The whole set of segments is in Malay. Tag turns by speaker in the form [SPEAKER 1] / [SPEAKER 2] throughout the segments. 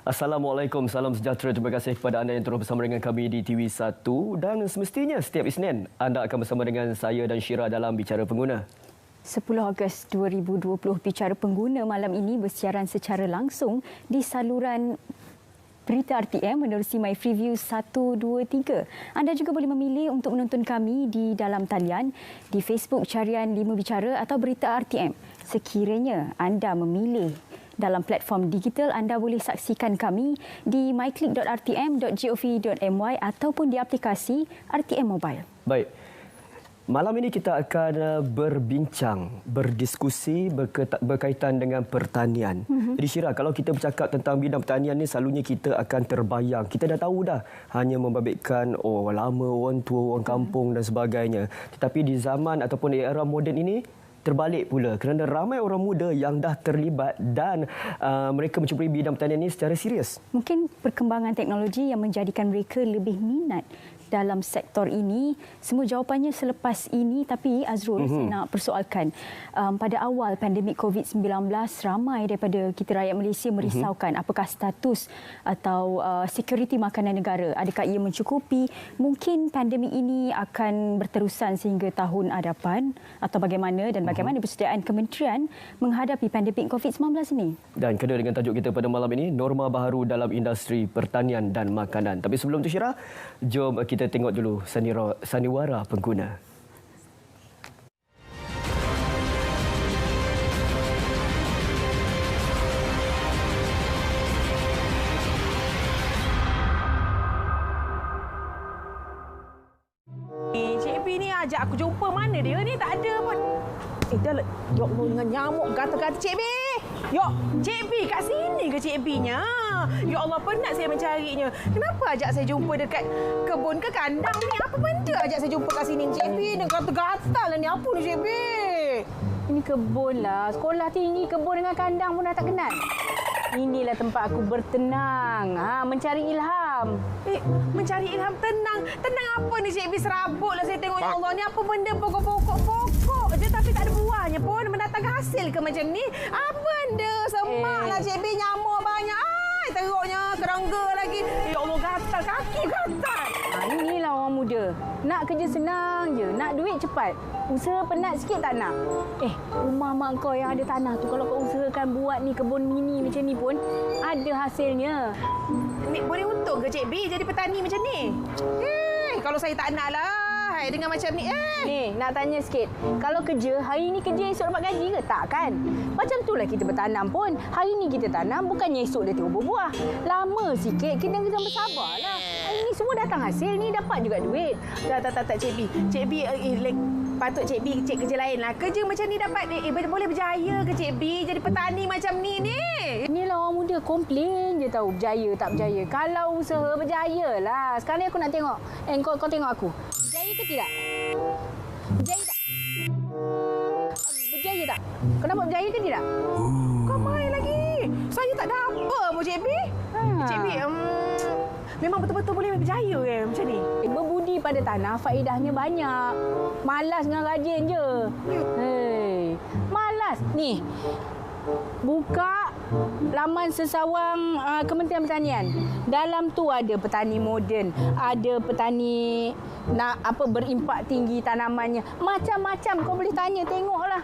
[SPEAKER 1] Assalamualaikum, salam sejahtera. Terima kasih kepada anda yang terus bersama dengan kami di TV1. Dan semestinya setiap Isnin anda akan bersama dengan saya dan Syira dalam Bicara Pengguna.
[SPEAKER 2] 10 Ogos 2020, Bicara Pengguna malam ini bersiaran secara langsung di saluran Berita RTM menerusi My Freeview 1, 2, 3. Anda juga boleh memilih untuk menonton kami di dalam talian di Facebook carian 5 Bicara atau Berita RTM. Sekiranya anda memilih dalam platform digital, anda boleh saksikan kami di myclick.rtm.gov.my ataupun di aplikasi RTM Mobile.
[SPEAKER 1] Baik. Malam ini kita akan berbincang, berdiskusi berkaitan dengan pertanian. Jadi Syira, kalau kita bercakap tentang bidang pertanian ni, selalunya kita akan terbayang. Kita dah tahu dah, hanya membabitkan orang lama, orang tua, orang kampung dan sebagainya. Tetapi di zaman ataupun di era moden ini, terbalik pula kerana ramai orang muda yang dah terlibat dan mereka mencuburi bidang pertanian ini secara serius.
[SPEAKER 2] Mungkin perkembangan teknologi yang menjadikan mereka lebih minat dalam sektor ini. Semua jawapannya selepas ini. Tapi Azrul, saya nak persoalkan. Pada awal pandemik COVID-19, ramai daripada kita rakyat Malaysia merisaukan apakah status atau sekuriti makanan negara. Adakah ia mencukupi? Mungkin pandemik ini akan berterusan sehingga tahun hadapan atau bagaimana, dan bagaimana persediaan kementerian menghadapi pandemik COVID-19 ini. Dan
[SPEAKER 1] kena dengan tajuk kita pada malam ini, norma baharu dalam industri pertanian dan makanan. Tapi sebelum itu Syira, jom kita tengok dulu sandiwara pengguna.
[SPEAKER 3] Cik P ni ajak aku jumpa, mana dia ni? Tak ada pun. Dah lah. Ya Allah, dengan nyamuk gata-gata. Cik P! Yok, Cik P kat sini ke Cik P-nya? Ya Allah, penat saya mencarinya. Kenapa ajak saya jumpa dekat kebun ke kandang ni? Apa benda ajak saya jumpa kat sini Cik P? Dengan gata-gatal lah ni. Apa ni Cik P?
[SPEAKER 4] Ini kebun lah. Sekolah tinggi, kebun dengan kandang pun dah tak kenal. Inilah tempat aku bertenang, mencari ilham.
[SPEAKER 3] Mencari ilham, tenang. Tenang apa ni Cik P? Serabut lah saya tengok. Ya Allah, ni apa benda pokok-pokok je tapi tak ada buahnya pun. Mendatangkan hasil ke macam ni? Apa benda? Semak lah Cik P, nyamuk banyak. Ai, teruknya, kerangga lagi. Ya Allah, gatal. Kaki gatal.
[SPEAKER 4] Inilah orang muda. Nak kerja senang je, nak duit cepat. Usaha penat sikit tak nak. Rumah mak kau yang ada tanah tu, kalau kau usahakan buat ni kebun mini macam ni pun ada hasilnya.
[SPEAKER 3] Ni boleh untung ke Cik B jadi petani macam ni? Kalau saya tak nak lah dengan macam ni.
[SPEAKER 4] Ni, nak tanya sikit. Kalau kerja, hari ni kerja, esok dapat gaji ke? Tak kan? Macam itulah kita bertanam pun. Hari ni kita tanam, bukannya esok dia tengok berbuah. Lama sikit, kena bersabarlah. Hari ni semua datang hasil ni, dapat juga duit.
[SPEAKER 3] Tak, Cik B. Cik B, patut Cik B cek kerja lain lah. Kerja macam ni dapat, boleh berjaya ke Cik B jadi petani macam ni?
[SPEAKER 4] Inilah orang muda, komplain je tahu berjaya tak berjaya. Kalau usaha berjaya lah. Sekarang ni aku nak tengok. Kau tengok aku. Berjaya ke tidak? Berjaya tak? Berjaya tak? Kau dapat berjaya ke tidak?
[SPEAKER 3] Kau main lagi. Saya tak ada apa pun Cik B. Cik B, memang betul-betul boleh berjaya macam ni?
[SPEAKER 4] Berbudi pada tanah, faedahnya banyak. Malas dengan rajin je. Malas. Ni, buka laman sesawang Kementerian Pertanian. Dalam tu ada petani moden, ada petani berimpak tinggi tanamannya. Macam-macam kau boleh tanya, tengoklah.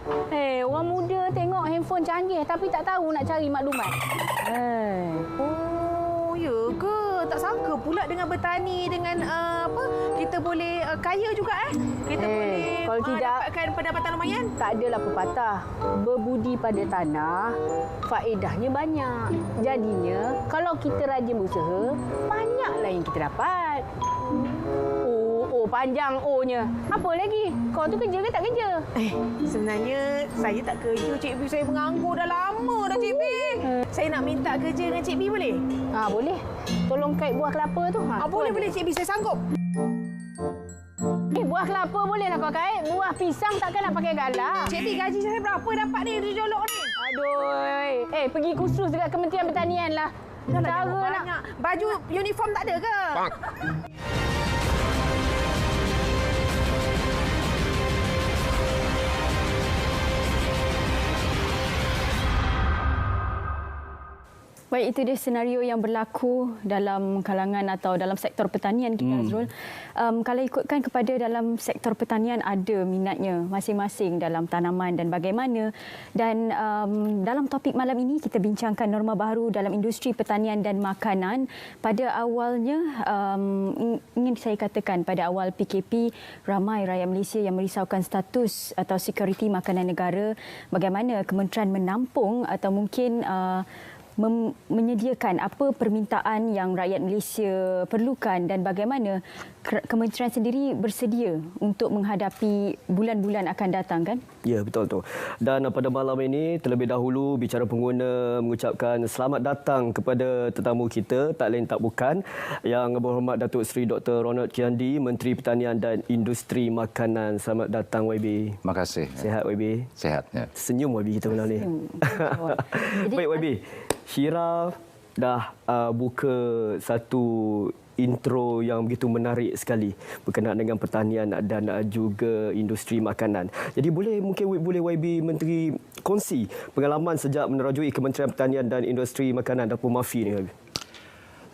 [SPEAKER 4] Orang muda tengok handphone canggih tapi tak tahu nak cari maklumat.
[SPEAKER 3] Oh, ya ke? Tak sangka pula dengan bertani, dengan kita boleh kaya juga kita boleh
[SPEAKER 4] kalau tidak
[SPEAKER 3] dapatkan pendapatan lumayan.
[SPEAKER 4] Tak adalah pepatah, berbudi pada tanah faedahnya banyak. Jadinya kalau kita rajin berusaha, banyaklah yang kita dapat. Panjang O-nya. Apa lagi? Kau tu kerja ke tak kerja?
[SPEAKER 3] Sebenarnya saya tak kerja Cik B. Saya menganggur dah lama dah Cik B. Saya nak minta kerja dengan Cik B boleh?
[SPEAKER 4] Boleh. Tolong kait buah kelapa tu.
[SPEAKER 3] Boleh Cik B, saya sanggup.
[SPEAKER 4] Buah kelapa bolehlah kau kait. Buah pisang takkan nak pakai galak.
[SPEAKER 3] Cik B, gaji saya berapa dapat ni di Jolok ni?
[SPEAKER 4] Aduh. Pergi kursus dekat Kementerian Pertanian lah.
[SPEAKER 3] Cara nak baju uniform tak ada ke?
[SPEAKER 2] Baik, itu dia senario yang berlaku dalam kalangan atau dalam sektor pertanian kita, Azrul. Kalau ikutkan kepada dalam sektor pertanian, ada minatnya masing-masing dalam tanaman dan bagaimana. Dan dalam topik malam ini, kita bincangkan norma baru dalam industri pertanian dan makanan. Pada awalnya, ingin saya katakan, pada awal PKP, ramai rakyat Malaysia yang merisaukan status atau sekuriti makanan negara. Bagaimana Kementerian menampung atau mungkin menyediakan apa permintaan yang rakyat Malaysia perlukan dan bagaimana Kementerian sendiri bersedia untuk menghadapi bulan-bulan akan datang, kan?
[SPEAKER 1] Ya, betul tu. Dan pada malam ini terlebih dahulu bicara pengguna mengucapkan selamat datang kepada tetamu kita, tak lain tak bukan, Yang Berhormat Datuk Seri Dr. Ronald Kiandi, Menteri Pertanian dan Industri Makanan. Selamat datang YB.
[SPEAKER 5] Terima kasih.
[SPEAKER 1] Sihat YB?
[SPEAKER 5] Sehat. Ya.
[SPEAKER 1] Senyum YB kita malam ni. Baik YB, Syira dah buka satu intro yang begitu menarik sekali berkenaan dengan pertanian dan juga industri makanan. Jadi mungkin YB Menteri kongsi pengalaman sejak menerajui Kementerian Pertanian dan Industri Makanan Dapur Mafi ni.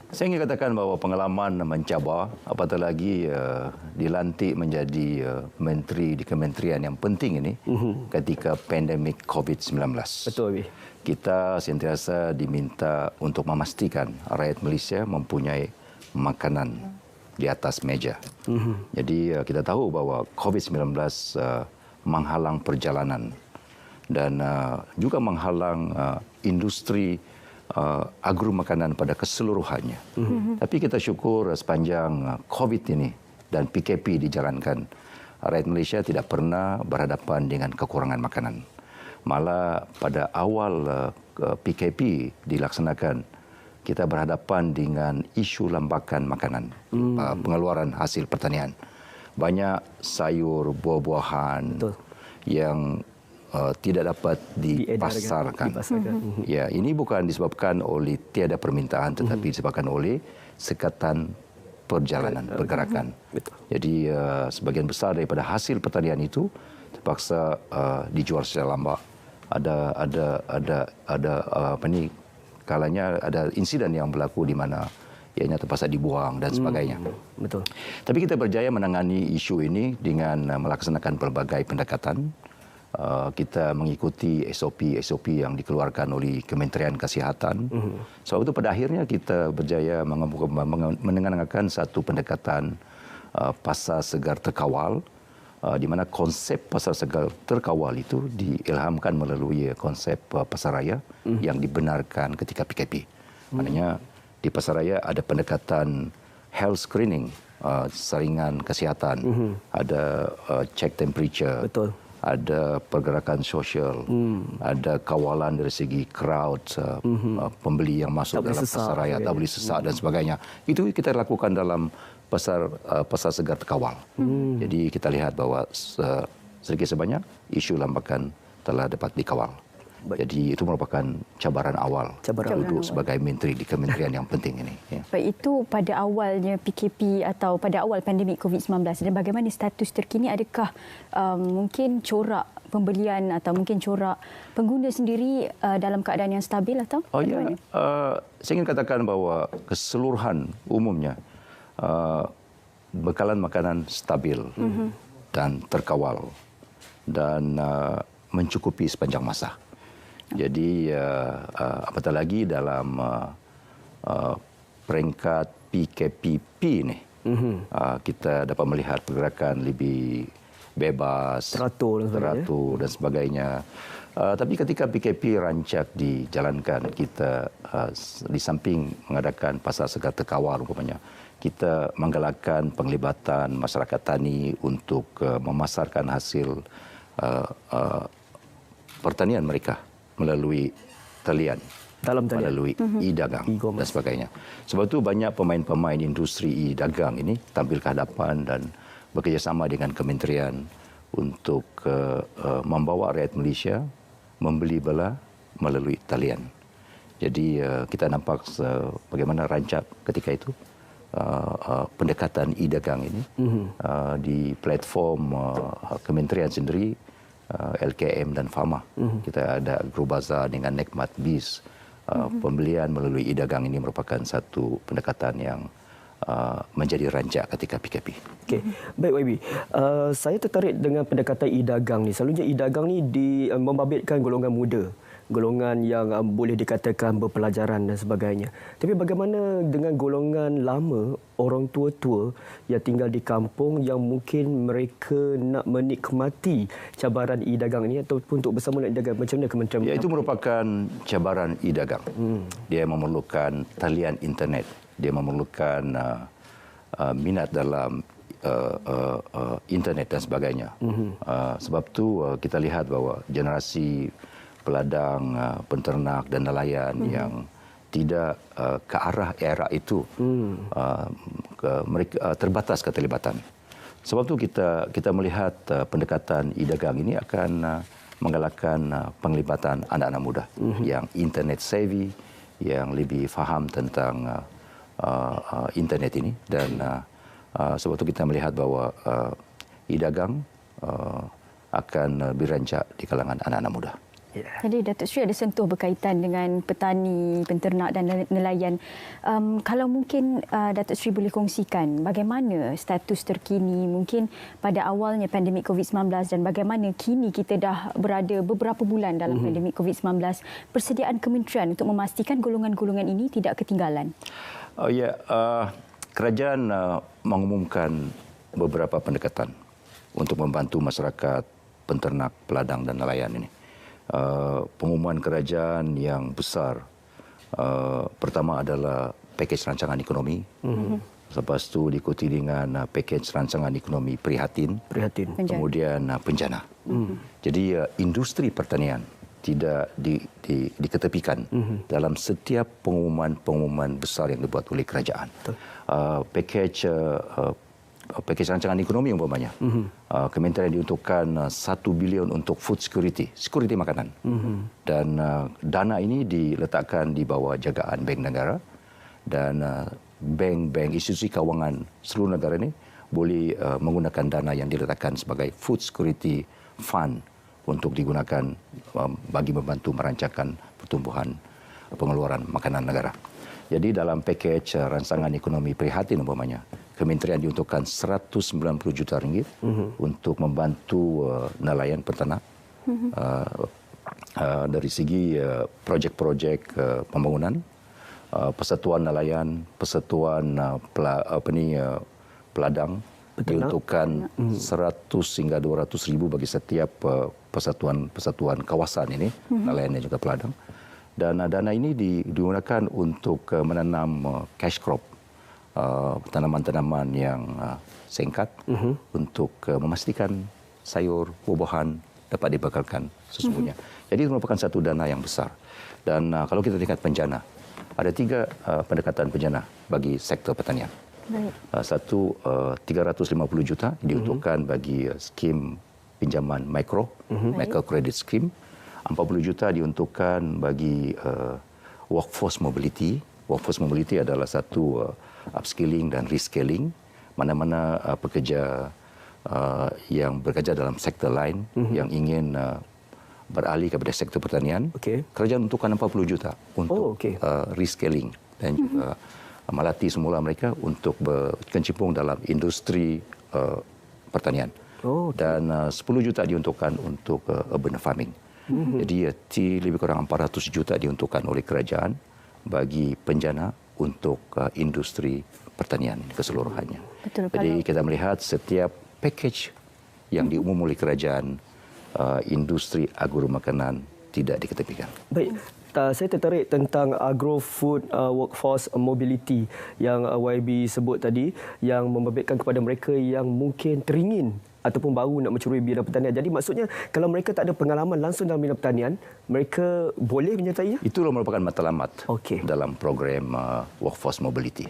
[SPEAKER 5] Saya ingin katakan bahawa pengalaman mencabar, apatah lagi dilantik menjadi menteri di kementerian yang penting ini ketika pandemik COVID-19.
[SPEAKER 1] Betul YB.
[SPEAKER 5] Kita sentiasa diminta untuk memastikan rakyat Malaysia mempunyai makanan di atas meja. Jadi kita tahu bahawa COVID-19 menghalang perjalanan dan juga menghalang industri agro makanan pada keseluruhannya. Tapi kita syukur sepanjang COVID ini dan PKP dijalankan, rakyat Malaysia tidak pernah berhadapan dengan kekurangan makanan. Malah pada awal PKP dilaksanakan, kita berhadapan dengan isu lambakan makanan, pengeluaran hasil pertanian. Banyak sayur, buah-buahan yang tidak dapat dipasarkan. Ya, ini bukan disebabkan oleh tiada permintaan, tetapi disebabkan oleh sekatan perjalanan, pergerakan. Jadi sebagian besar daripada hasil pertanian itu terpaksa dijual secara lambat. Kalanya ada insiden yang berlaku di mana ianya terpaksa dibuang dan sebagainya.
[SPEAKER 1] Betul.
[SPEAKER 5] Tapi kita berjaya menangani isu ini dengan melaksanakan pelbagai pendekatan. Kita mengikuti SOP yang dikeluarkan oleh Kementerian Kesihatan. Sebab itu pada akhirnya kita berjaya menengahkan satu pendekatan pasar segar terkawal, di mana konsep pasar segar terkawal itu diilhamkan melalui konsep pasaraya yang dibenarkan ketika PKP. Maknanya di pasaraya ada pendekatan health screening, saringan kesihatan, ada check temperature,
[SPEAKER 1] betul,
[SPEAKER 5] ada pergerakan sosial, ada kawalan dari segi crowd, pembeli yang masuk dalam pasaraya, tak boleh sesak dan sebagainya. Itu kita lakukan dalam pasar segar terkawal. Jadi kita lihat bahawa sedikit sebanyak isu lambakan telah dapat dikawal. Jadi itu merupakan cabaran awal duduk sebagai menteri di kementerian yang penting ini. Ya.
[SPEAKER 2] Baik, itu pada awalnya PKP atau pada awal pandemik COVID-19 dan bagaimana status terkini? Adakah mungkin corak pembelian atau mungkin corak pengguna sendiri dalam keadaan yang stabil atau bagaimana?
[SPEAKER 5] Saya ingin katakan bahawa keseluruhan umumnya bekalan makanan stabil dan terkawal dan mencukupi sepanjang masa. Jadi apatah lagi dalam peringkat PKPP ini, kita dapat melihat pergerakan lebih bebas, teratur dan sebagainya. Tapi ketika PKP rancak dijalankan, kita di samping mengadakan pasar segar terkawal umpamanya, kita menggalakkan penglibatan masyarakat tani untuk memasarkan hasil pertanian mereka melalui talian, melalui e-dagang dan sebagainya. Sebab itu banyak pemain-pemain industri e-dagang ini tampil ke hadapan dan bekerjasama dengan kementerian untuk membawa rakyat Malaysia membeli bela melalui talian. Jadi kita nampak bagaimana rancak ketika itu pendekatan e-dagang ini di platform kementerian sendiri, LKM dan Fama. Kita ada Agrobazar dengan Nekmat Biz, pembelian melalui e-dagang ini merupakan satu pendekatan yang menjadi rancak ketika PKP.
[SPEAKER 1] Okey, baik YB. Saya tertarik dengan pendekatan e-dagang ni. Selalunya e-dagang ni membabitkan golongan muda, golongan yang boleh dikatakan berpelajaran dan sebagainya. Tapi bagaimana dengan golongan lama, orang tua-tua yang tinggal di kampung yang mungkin mereka nak menikmati cabaran e-dagang ini ataupun untuk bersama nak dagang, macam mana Kementerian?
[SPEAKER 5] Ya, itu merupakan cabaran e-dagang. Dia memerlukan talian internet. Dia memerlukan minat dalam internet dan sebagainya. Sebab tu kita lihat bahawa generasi peladang, penternak dan nelayan yang tidak ke arah era itu, mereka terbatas keterlibatan. Sebab tu kita melihat pendekatan e-dagang ini akan menggalakkan penglibatan anak-anak muda yang internet savvy, yang lebih faham tentang internet ini, dan sebab itu kita melihat bahawa e-dagang akan berancak di kalangan anak-anak muda.
[SPEAKER 2] Jadi Datuk Seri ada sentuh berkaitan dengan petani, penternak dan nelayan. Kalau mungkin Datuk Seri boleh kongsikan bagaimana status terkini mungkin pada awalnya pandemik COVID-19 dan bagaimana kini kita dah berada beberapa bulan dalam pandemik COVID-19, persediaan kementerian untuk memastikan golongan-golongan ini tidak ketinggalan.
[SPEAKER 5] Kerajaan mengumumkan beberapa pendekatan untuk membantu masyarakat penternak, peladang dan nelayan ini. Pengumuman kerajaan yang besar, pertama adalah pakej rancangan ekonomi, lepas itu diikuti dengan pakej rancangan ekonomi prihatin. Kemudian penjana. Jadi industri pertanian tidak diketepikan dalam setiap pengumuman besar yang dibuat oleh kerajaan. Pakej rancangan ekonomi umpamanya, kementerian diuntukkan 1 bilion untuk food security makanan. Dan dana ini diletakkan di bawah jagaan Bank Negara, dan bank-bank institusi kewangan seluruh negara ini boleh menggunakan dana yang diletakkan sebagai food security fund untuk digunakan bagi membantu merancangkan pertumbuhan pengeluaran makanan negara. Jadi dalam pakej rancangan ekonomi prihatin umpamanya, kementerian diuntukkan 190 juta ringgit untuk membantu nelayan peternak dari segi projek-projek pembangunan, persatuan nelayan, persatuan peladang, diuntukkan 100 hingga 200 ribu bagi setiap persatuan kawasan ini, nelayan dan juga peladang. Dan dana ini digunakan untuk menanam cash crop, tanaman-tanaman yang singkat untuk memastikan sayur, buah-buahan dapat dibekalkan sesungguhnya. Jadi itu merupakan satu dana yang besar. Dan kalau kita lihat penjana, ada 3 pendekatan penjana bagi sektor pertanian. Satu, 350 juta diuntukkan bagi skim pinjaman micro credit scheme. 40 juta diuntukkan bagi workforce mobility. Workforce mobility adalah satu upskilling dan reskilling. Mana-mana pekerja yang bekerja dalam sektor lain yang ingin beralih kepada sektor pertanian, kerajaan untukkan 40 juta untuk reskilling dan juga melatih semula mereka untuk berkecimpung dalam industri pertanian. Dan 10 juta diuntukkan untuk urban farming. Jadi lebih kurang 400 juta diuntukkan oleh kerajaan bagi penjana untuk industri pertanian keseluruhannya. Jadi kita melihat setiap package yang diumum oleh kerajaan, industri agro makanan tidak diketepikan.
[SPEAKER 1] Baik. Saya tertarik tentang agro-food workforce mobility yang YB sebut tadi, yang membabitkan kepada mereka yang mungkin teringin ataupun baru nak mencuri bidang pertanian. Jadi maksudnya kalau mereka tak ada pengalaman langsung dalam bidang pertanian, mereka boleh menyertainya?
[SPEAKER 5] Itulah merupakan matlamat dalam program workforce mobility.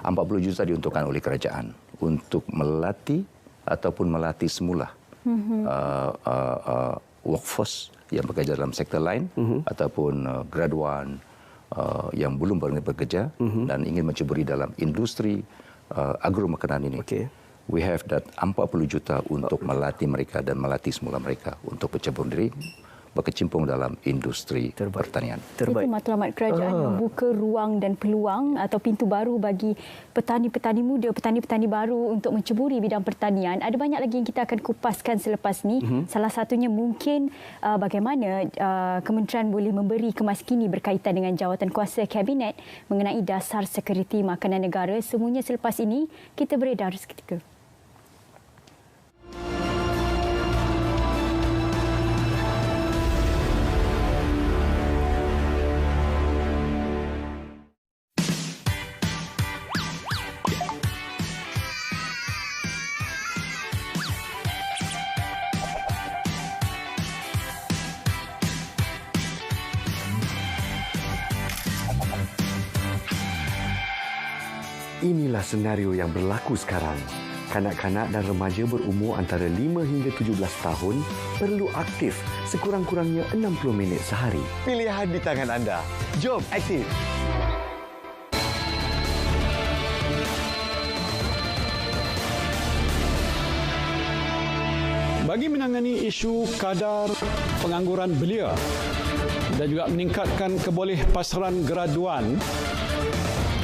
[SPEAKER 5] 40 juta diuntukkan oleh kerajaan untuk melatih ataupun melatih semula workforce yang bekerja dalam sektor lain ataupun graduan yang belum bekerja dan ingin menceburi dalam industri agro makanan ini. We have that 40 juta untuk melatih mereka dan melatih semula mereka untuk bercebur diri, berkecimpung dalam industri pertanian.
[SPEAKER 2] Itu matlamat kerajaan membuka ruang dan peluang atau pintu baru bagi petani-petani muda, petani-petani baru untuk menceburi bidang pertanian. Ada banyak lagi yang kita akan kupaskan selepas ni. Salah satunya mungkin bagaimana kementerian boleh memberi kemaskini berkaitan dengan jawatan kuasa kabinet mengenai dasar sekuriti makanan negara. Semuanya selepas ini, kita beredar seketika.
[SPEAKER 6] Inilah senario yang berlaku sekarang. Kanak-kanak dan remaja berumur antara 5 hingga 17 tahun perlu aktif sekurang-kurangnya 60 minit sehari.
[SPEAKER 7] Pilihan di tangan anda. Jom aktif.
[SPEAKER 8] Bagi menangani isu kadar pengangguran belia dan juga meningkatkan keboleh pasaran graduan,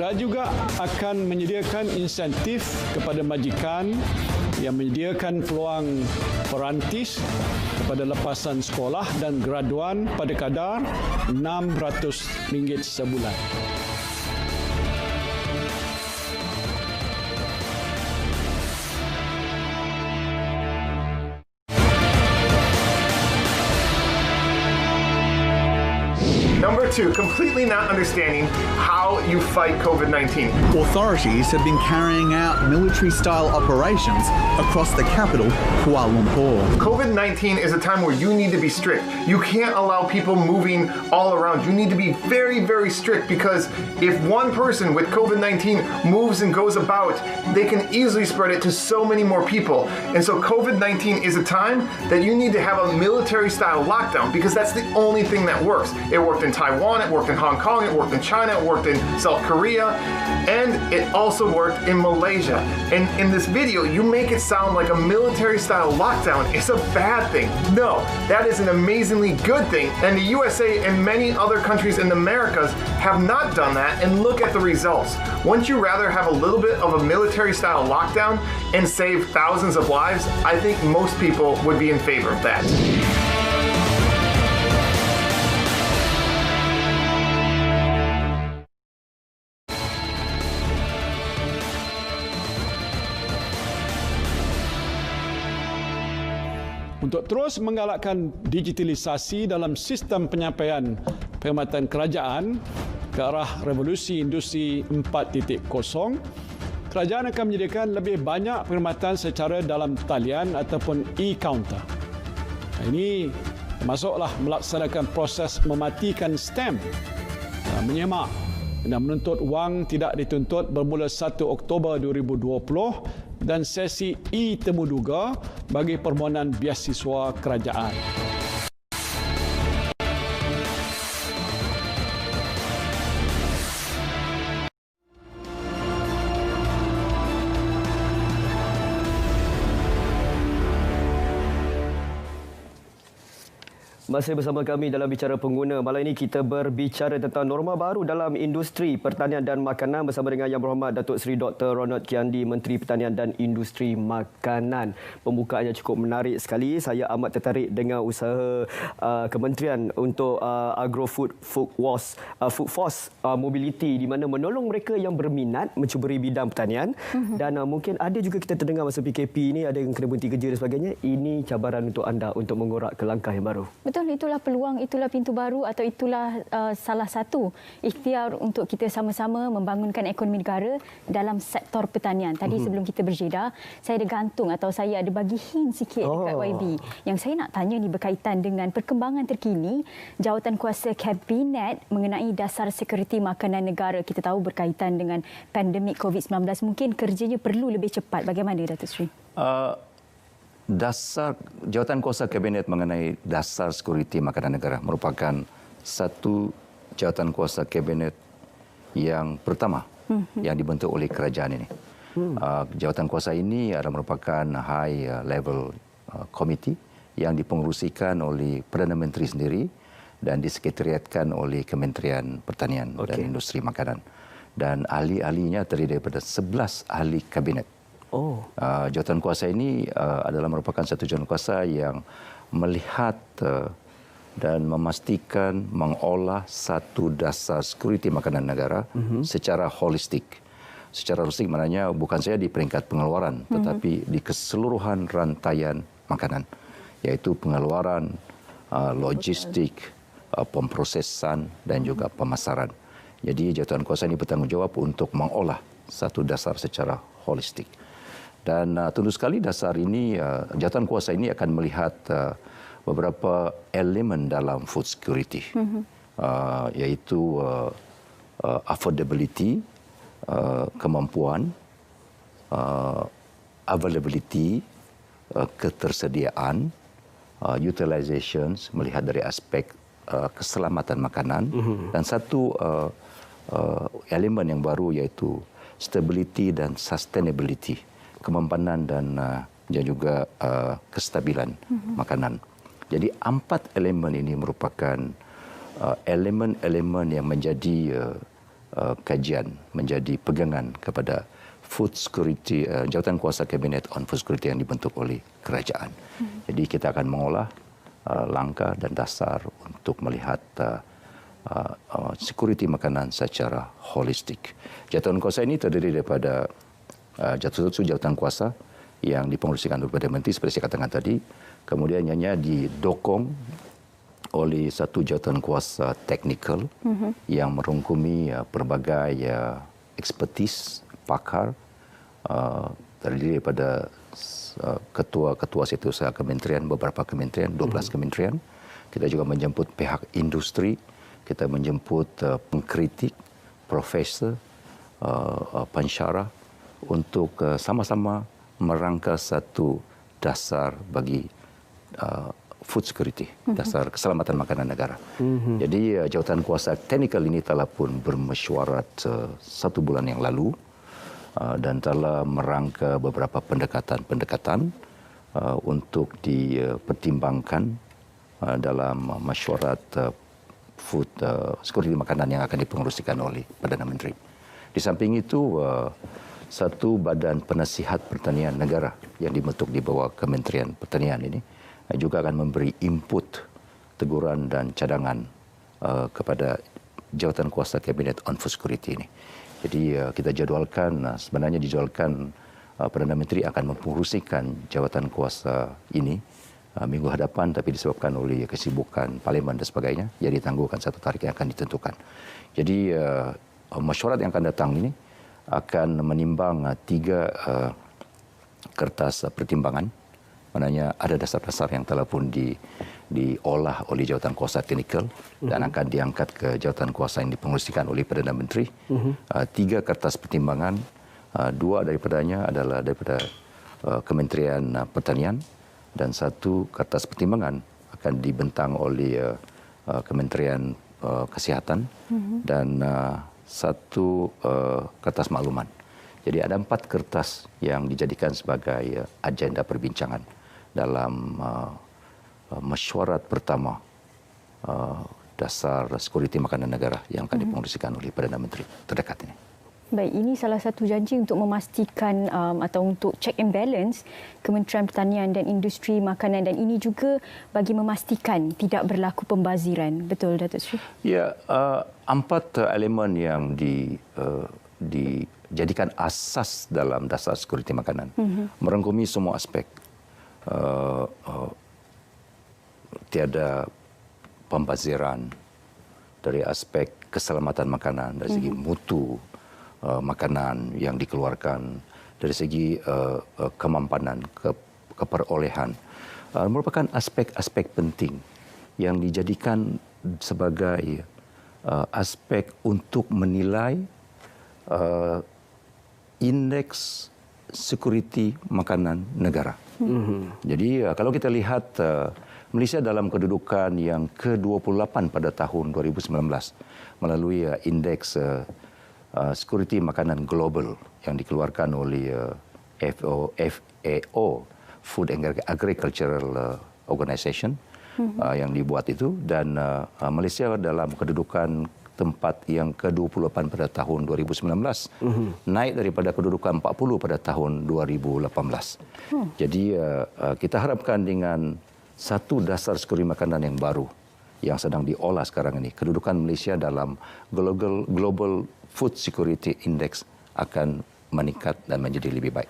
[SPEAKER 8] Kerajaan juga akan menyediakan insentif kepada majikan yang menyediakan peluang perantis kepada lepasan sekolah dan graduan pada kadar RM600 sebulan.
[SPEAKER 9] Number two, completely not understanding how you fight COVID-19.
[SPEAKER 10] Authorities have been carrying out military-style operations across the capital, Kuala Lumpur.
[SPEAKER 9] COVID-19 is a time where you need to be strict. You can't allow people moving all around. You need to be very, very strict because if one person with COVID-19 moves and goes about, they can easily spread it to so many more people. And so COVID-19 is a time that you need to have a military-style lockdown because that's the only thing that works. It worked in Taiwan, it worked in Hong Kong, it worked in China, it worked in South Korea, and it also worked in Malaysia. And in this video, you make it sound like a military-style lockdown is a bad thing. No, that is an amazingly good thing. And the USA and many other countries in the Americas have not done that, and look at the results. Wouldn't you rather have a little bit of a military-style lockdown and save thousands of lives? I think most people would be in favor of that.
[SPEAKER 8] Untuk terus menggalakkan digitalisasi dalam sistem penyampaian perkhidmatan kerajaan ke arah revolusi industri 4.0, kerajaan akan menyediakan lebih banyak perkhidmatan secara dalam talian ataupun e-counter. Ini termasuklah melaksanakan proses mematikan stem, menyemak dan menuntut wang tidak dituntut bermula 1 Oktober 2020 dan sesi e-temuduga bagi permohonan beasiswa kerajaan.
[SPEAKER 1] Masih bersama kami dalam Bicara Pengguna. Malam ini kita berbicara tentang norma baru dalam industri pertanian dan makanan bersama dengan Yang Berhormat Datuk Seri Dr. Ronald Kiandi, Menteri Pertanian dan Industri Makanan. Pembukaannya cukup menarik sekali. Saya amat tertarik dengan usaha kementerian untuk Agrofood Food Force Mobility di mana menolong mereka yang berminat mencuburi bidang pertanian dan mungkin ada juga kita terdengar masa PKP ini ada yang kena berhenti kerja dan sebagainya. Ini cabaran untuk anda untuk mengorak ke langkah yang baru.
[SPEAKER 2] Betul, itulah peluang, itulah pintu baru atau itulah salah satu ikhtiar untuk kita sama-sama membangunkan ekonomi negara dalam sektor pertanian. Tadi sebelum kita berjeda, saya ada gantung atau saya ada bagi hint sikit dekat YB. Yang saya nak tanya ni berkaitan dengan perkembangan terkini jawatan kuasa kabinet mengenai dasar sekuriti makanan negara. Kita tahu berkaitan dengan pandemik COVID-19, mungkin kerjanya perlu lebih cepat. Bagaimana Datuk Seri?
[SPEAKER 5] Dasar jawatan kuasa kabinet mengenai dasar sekuriti makanan negara merupakan satu jawatan kuasa kabinet yang pertama yang dibentuk oleh kerajaan ini. Jawatan kuasa ini adalah merupakan high level committee yang dipengerusikan oleh Perdana Menteri sendiri dan disekretariatkan oleh Kementerian Pertanian dan Industri Makanan. Dan ahli-ahlinya terdiri daripada 11 ahli kabinet. Jawatankuasa ini adalah merupakan satu jawatankuasa yang melihat dan memastikan mengolah satu dasar sekuriti makanan negara secara holistik. Secara holistik maknanya bukan saja di peringkat pengeluaran, tetapi di keseluruhan rantaian makanan, yaitu pengeluaran, logistik, pemprosesan dan juga pemasaran. Jadi jawatankuasa ini bertanggungjawab untuk mengolah satu dasar secara holistik. Dan tentu sekali dasar ini, jawatankuasa ini akan melihat beberapa elemen dalam food security, yaitu affordability, kemampuan, availability, ketersediaan, utilizations, melihat dari aspek keselamatan makanan, dan satu elemen yang baru yaitu stability dan sustainability, kemampanan dan juga kestabilan makanan. Jadi 4 elemen ini merupakan elemen-elemen yang menjadi kajian, menjadi pegangan kepada food security, jawatankuasa kabinet on food security yang dibentuk oleh kerajaan. Jadi kita akan mengolah langkah dan dasar untuk melihat security makanan secara holistik. Jawatankuasa ini terdiri daripada satu jawatankuasa yang dipengerusikan oleh Perdana Menteri seperti saya katakan tadi, kemudian ianya didokong oleh satu jawatankuasa teknikal yang merangkumi berbagai ekspertis, pakar, terdiri daripada ketua-ketua setiausaha kementerian, beberapa kementerian, 12 kementerian. Kita juga menjemput pihak industri, kita menjemput pengkritik, profesor, pensyarah untuk sama-sama merangka satu dasar bagi food security, dasar keselamatan makanan negara. Jadi jawatankuasa teknikal ini telah pun bermesyuarat 1 bulan yang lalu dan telah merangka beberapa pendekatan-pendekatan untuk dipertimbangkan dalam mesyuarat food security makanan yang akan dipengerusikan oleh Perdana Menteri. Di samping itu, satu badan penasihat pertanian negara yang dibentuk di bawah Kementerian Pertanian ini juga akan memberi input, teguran dan cadangan kepada jawatankuasa kabinet on food security ini. Jadi kita jadualkan, sebenarnya dijadwalkan Perdana Menteri akan mempengerusikan jawatankuasa ini minggu hadapan, tapi disebabkan oleh kesibukan parlimen dan sebagainya, jadi ditangguhkan satu tarikh yang akan ditentukan. Jadi mesyuarat yang akan datang ini akan menimbang 3 kertas pertimbangan. Maknanya ada dasar-dasar yang telah pun diolah oleh jawatankuasa teknikal dan akan diangkat ke jawatankuasa yang dipengerusikan oleh Perdana Menteri. 3 kertas pertimbangan, 2 daripadanya adalah daripada Kementerian Pertanian dan 1 kertas pertimbangan akan dibentang oleh Kementerian Kesihatan dan 1 kertas makluman. Jadi ada 4 kertas yang dijadikan sebagai agenda perbincangan dalam mesyuarat pertama dasar sekuriti makanan negara yang akan dipengerusikan oleh Perdana Menteri terdekat ini.
[SPEAKER 2] Baik, ini salah satu janji untuk memastikan atau untuk check and balance Kementerian Pertanian dan Industri Makanan, dan ini juga bagi memastikan tidak berlaku pembaziran. Betul, Datuk Seri?
[SPEAKER 5] Ya, 4 elemen yang dijadikan asas dalam dasar sekuriti makanan merangkumi semua aspek. Tiada pembaziran dari aspek keselamatan makanan, dari segi mutu makanan yang dikeluarkan, dari segi kemampanan, keperolehan, merupakan aspek-aspek penting yang dijadikan sebagai aspek untuk menilai indeks sekuriti makanan negara. Jadi kalau kita lihat Malaysia dalam kedudukan yang ke-28 pada tahun 2019 melalui indeks sekuriti makanan global yang dikeluarkan oleh FAO, Food and Agricultural Organization yang dibuat itu, dan Malaysia dalam kedudukan tempat yang ke-28 pada tahun 2019, naik daripada kedudukan 40 pada tahun 2018. Jadi kita harapkan dengan satu dasar sekuri makanan yang baru yang sedang diolah sekarang ini, kedudukan Malaysia dalam Global Food Security Index akan meningkat dan menjadi lebih baik.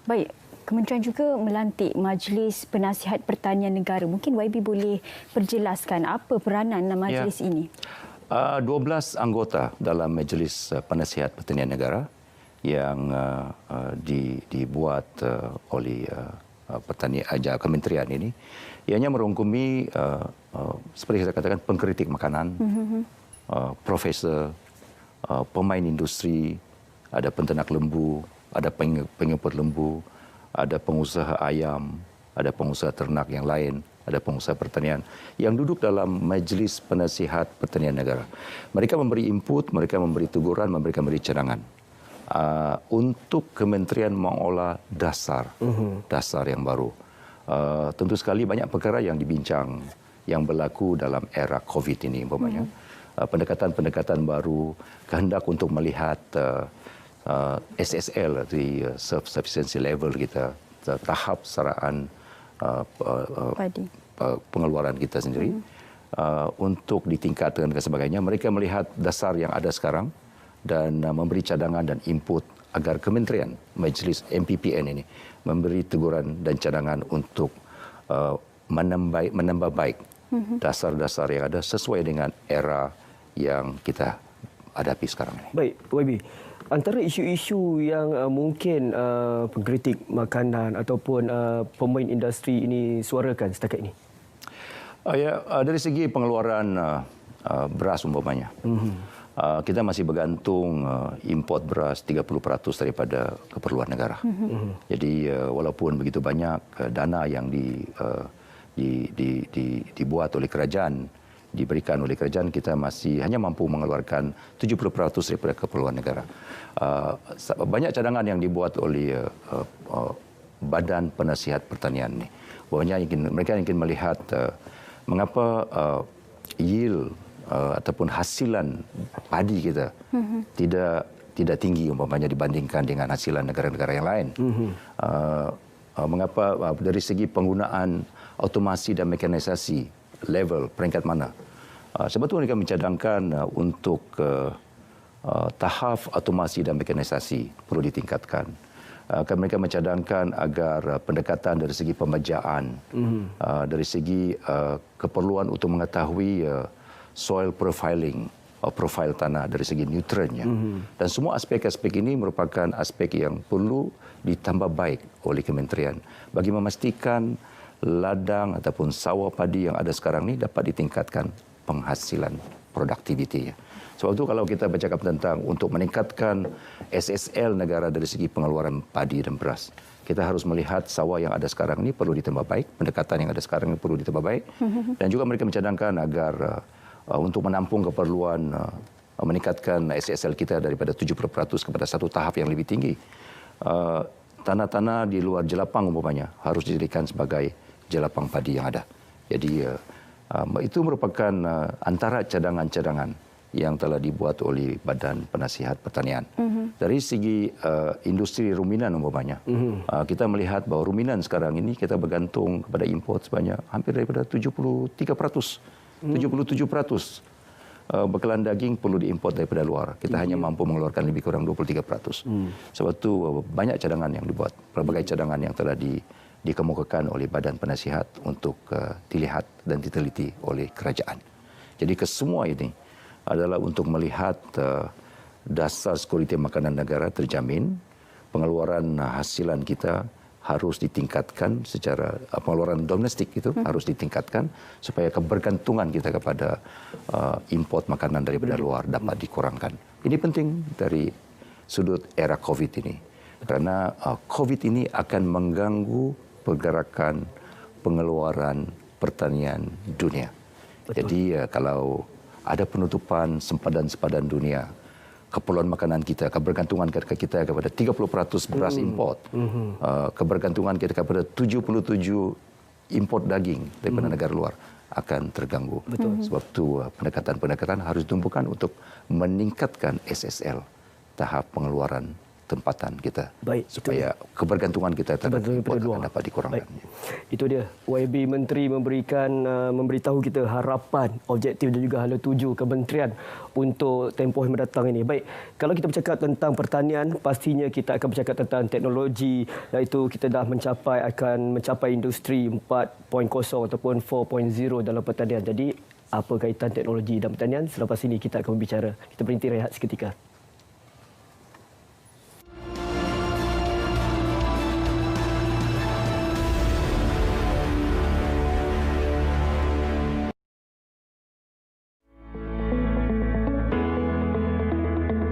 [SPEAKER 2] Baik. Kementerian juga melantik Majlis Penasihat Pertanian Negara. Mungkin YB boleh perjelaskan apa peranan majlis ini?
[SPEAKER 5] 12 anggota dalam Majlis Penasihat Pertanian Negara yang dibuat oleh kementerian ini, ianya merangkumi seperti saya katakan pengkritik makanan, profesor, pemain industri, ada penternak lembu, ada pengimport lembu, ada pengusaha ayam, ada pengusaha ternak yang lain, ada pengusaha pertanian yang duduk dalam Majlis Penasihat Pertanian Negara. Mereka memberi input, mereka memberi teguran, mereka memberi cadangan untuk kementerian mengolah dasar yang baru. Tentu sekali banyak perkara yang dibincang yang berlaku dalam era COVID ini, umpamanya pendekatan-pendekatan baru, kehendak untuk melihat SSL, di self-sufficiency level kita, tahap saraan pengeluaran kita sendiri, untuk ditingkatkan dan sebagainya. Mereka melihat dasar yang ada sekarang dan memberi cadangan dan input agar kementerian, Majlis MPPN ini memberi teguran dan cadangan untuk menambah baik dasar-dasar yang ada sesuai dengan era yang kita hadapi sekarang ini.
[SPEAKER 1] Baik, YB. Antara isu-isu yang mungkin pengkritik makanan ataupun pemain industri ini suarakan setakat ini?
[SPEAKER 5] Dari segi pengeluaran beras umpamanya, kita masih bergantung import beras 30% daripada keperluan negara. Jadi walaupun begitu banyak dana yang dibuat oleh kerajaan, diberikan oleh kerajaan, kita masih hanya mampu mengeluarkan 70% daripada keperluan negara. Banyak cadangan yang dibuat oleh Badan Penasihat Pertanian ini. Bahwanya mereka ingin melihat mengapa yield ataupun hasilan padi kita tidak tinggi umpamanya dibandingkan dengan hasilan negara-negara yang lain. Mengapa dari segi penggunaan automasi dan mekanisasi level peringkat mana? Sebetulnya mereka mencadangkan untuk tahap automasi dan mekanisasi perlu ditingkatkan. Mereka mencadangkan agar pendekatan dari segi pembajaan, dari segi keperluan untuk mengetahui soil profiling, profil tanah dari segi nutriennya. Dan semua aspek-aspek ini merupakan aspek yang perlu ditambah baik oleh kementerian bagi memastikan ladang ataupun sawah padi yang ada sekarang ini dapat ditingkatkan penghasilan produktivitinya. Sebab itu kalau kita bercakap tentang untuk meningkatkan SSL negara dari segi pengeluaran padi dan beras, kita harus melihat sawah yang ada sekarang ini perlu ditambah baik, pendekatan yang ada sekarang ini perlu ditambah baik, dan juga mereka mencadangkan agar untuk menampung keperluan meningkatkan SSL kita daripada 70% kepada satu tahap yang lebih tinggi. Tanah-tanah di luar jelapang umpamanya harus dijadikan sebagai jelapang padi yang ada. Jadi itu merupakan antara cadangan-cadangan yang telah dibuat oleh Badan Penasihat Pertanian. Dari segi industri ruminan umpamanya, kita melihat bahawa ruminan sekarang ini kita bergantung kepada import sebanyak hampir daripada 73%. 77%. Bekalan daging perlu diimport daripada luar. Kita hanya mampu mengeluarkan lebih kurang 23%. Sebab itu banyak cadangan yang dibuat. Pelbagai cadangan yang telah dikemukakan oleh Badan Penasihat untuk dilihat dan diteliti oleh kerajaan. Jadi kesemua ini adalah untuk melihat dasar sekuriti makanan negara terjamin, pengeluaran hasilan kita harus ditingkatkan secara pengeluaran domestik itu harus ditingkatkan supaya kebergantungan kita kepada import makanan daripada luar dapat dikurangkan. Ini penting dari sudut era COVID ini. Kerana COVID ini akan mengganggu pergerakan pengeluaran pertanian dunia. Betul. Jadi kalau ada penutupan sempadan-sempadan dunia, keperluan makanan kita, kebergantungan kita kepada 30% beras import, kebergantungan kita kepada 77 import daging daripada negara luar akan terganggu.
[SPEAKER 1] Betul.
[SPEAKER 5] Sebab itu pendekatan-pendekatan harus ditumpukan untuk meningkatkan SSL, tahap pengeluaran tempatan kita.
[SPEAKER 1] Baik,
[SPEAKER 5] supaya kebergantungan kita terhadap import akan dapat dikurangkan.
[SPEAKER 1] Baik. Itu dia. YB Menteri memberitahu kita harapan, objektif dan juga hala tuju kementerian untuk tempoh yang mendatang ini. Baik, kalau kita bercakap tentang pertanian, pastinya kita akan bercakap tentang teknologi, iaitu kita dah akan mencapai industri 4.0 ataupun 4.0 dalam pertanian. Jadi, apa kaitan teknologi dan pertanian? Selepas ini kita akan berbicara. Kita berhenti rehat seketika.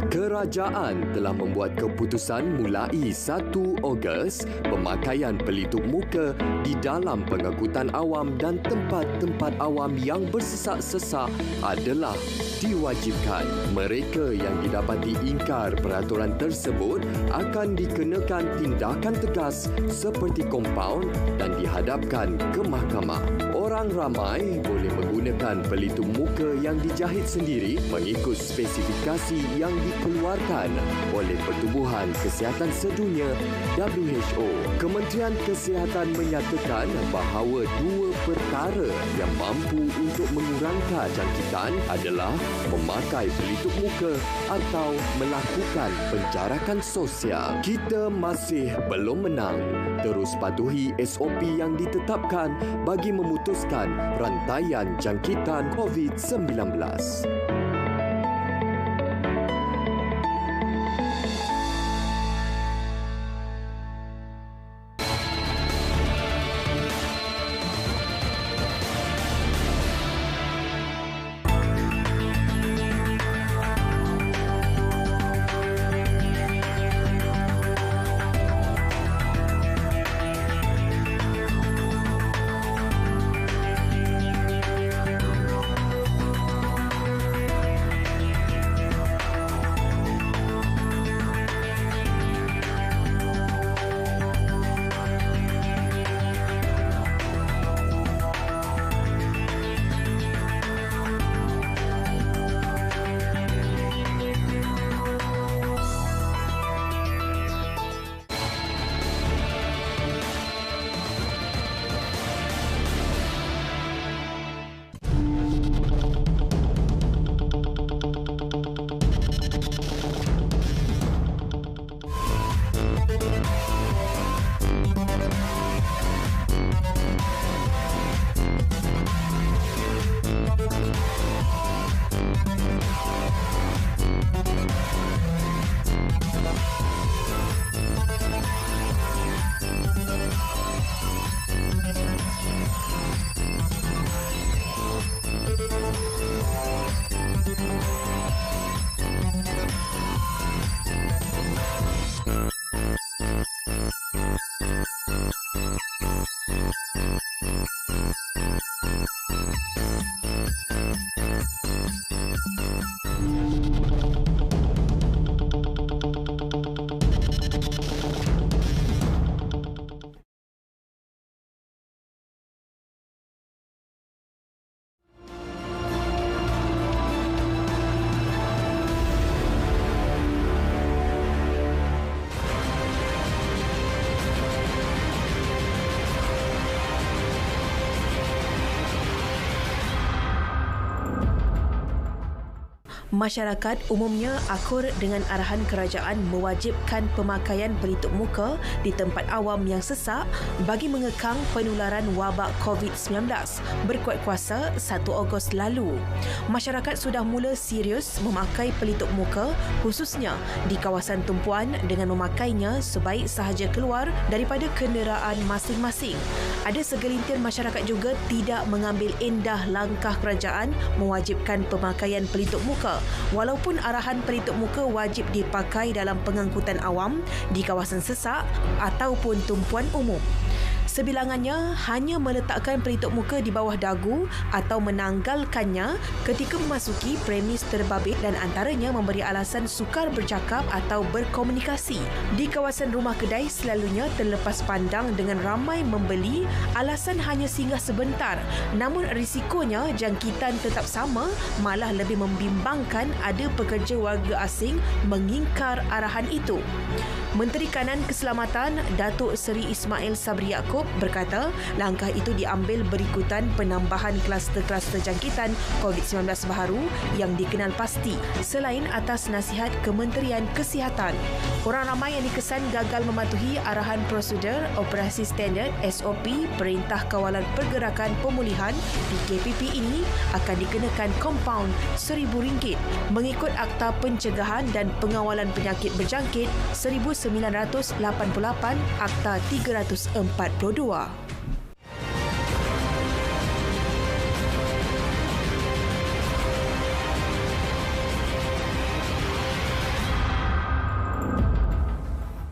[SPEAKER 11] Kerajaan telah membuat keputusan mulai 1 Ogos pemakaian pelitup muka di dalam pengangkutan awam dan tempat-tempat awam yang bersesak-sesak adalah diwajibkan. Mereka yang didapati ingkar peraturan tersebut akan dikenakan tindakan tegas seperti kompaun dan dihadapkan ke mahkamah. Orang ramai boleh menggunakan pelitup muka yang dijahit sendiri mengikut spesifikasi yang dikeluarkan oleh Pertubuhan Kesihatan Sedunia WHO. Kementerian Kesihatan menyatakan bahawa 2 perkara yang mampu untuk mengurangkan jangkitan adalah memakai pelitup muka atau melakukan penjarakan sosial. Kita masih belum menang. Terus patuhi SOP yang ditetapkan bagi memutuskan rantaian jangkitan COVID-19.
[SPEAKER 3] Masyarakat umumnya akur dengan arahan kerajaan mewajibkan pemakaian pelitup muka di tempat awam yang sesak bagi mengekang penularan wabak COVID-19 berkuat kuasa 1 Ogos lalu. Masyarakat sudah mula serius memakai pelitup muka khususnya di kawasan tumpuan dengan memakainya sebaik sahaja keluar daripada kenderaan masing-masing. Ada segelintir masyarakat juga tidak mengambil endah langkah kerajaan mewajibkan pemakaian pelitup muka walaupun arahan pelitup muka wajib dipakai dalam pengangkutan awam di kawasan sesak ataupun tumpuan umum. Sebilangannya hanya meletakkan pelitup muka di bawah dagu atau menanggalkannya ketika memasuki premis terbabit dan antaranya memberi alasan sukar bercakap atau berkomunikasi. Di kawasan rumah kedai selalunya terlepas pandang dengan ramai membeli alasan hanya singgah sebentar. Namun risikonya jangkitan tetap sama, malah lebih membimbangkan ada pekerja warga asing mengingkar arahan itu. Menteri Kanan Keselamatan Datuk Seri Ismail Sabri Yaakob berkata langkah itu diambil berikutan penambahan kluster-kluster jangkitan COVID-19 baru yang dikenal pasti selain atas nasihat Kementerian Kesihatan. Orang ramai yang dikesan gagal mematuhi arahan prosedur operasi standard SOP Perintah Kawalan Pergerakan Pemulihan PKPP ini akan dikenakan kompaun RM1,000 mengikut Akta Pencegahan dan Pengawalan Penyakit Berjangkit 1988 Akta 342.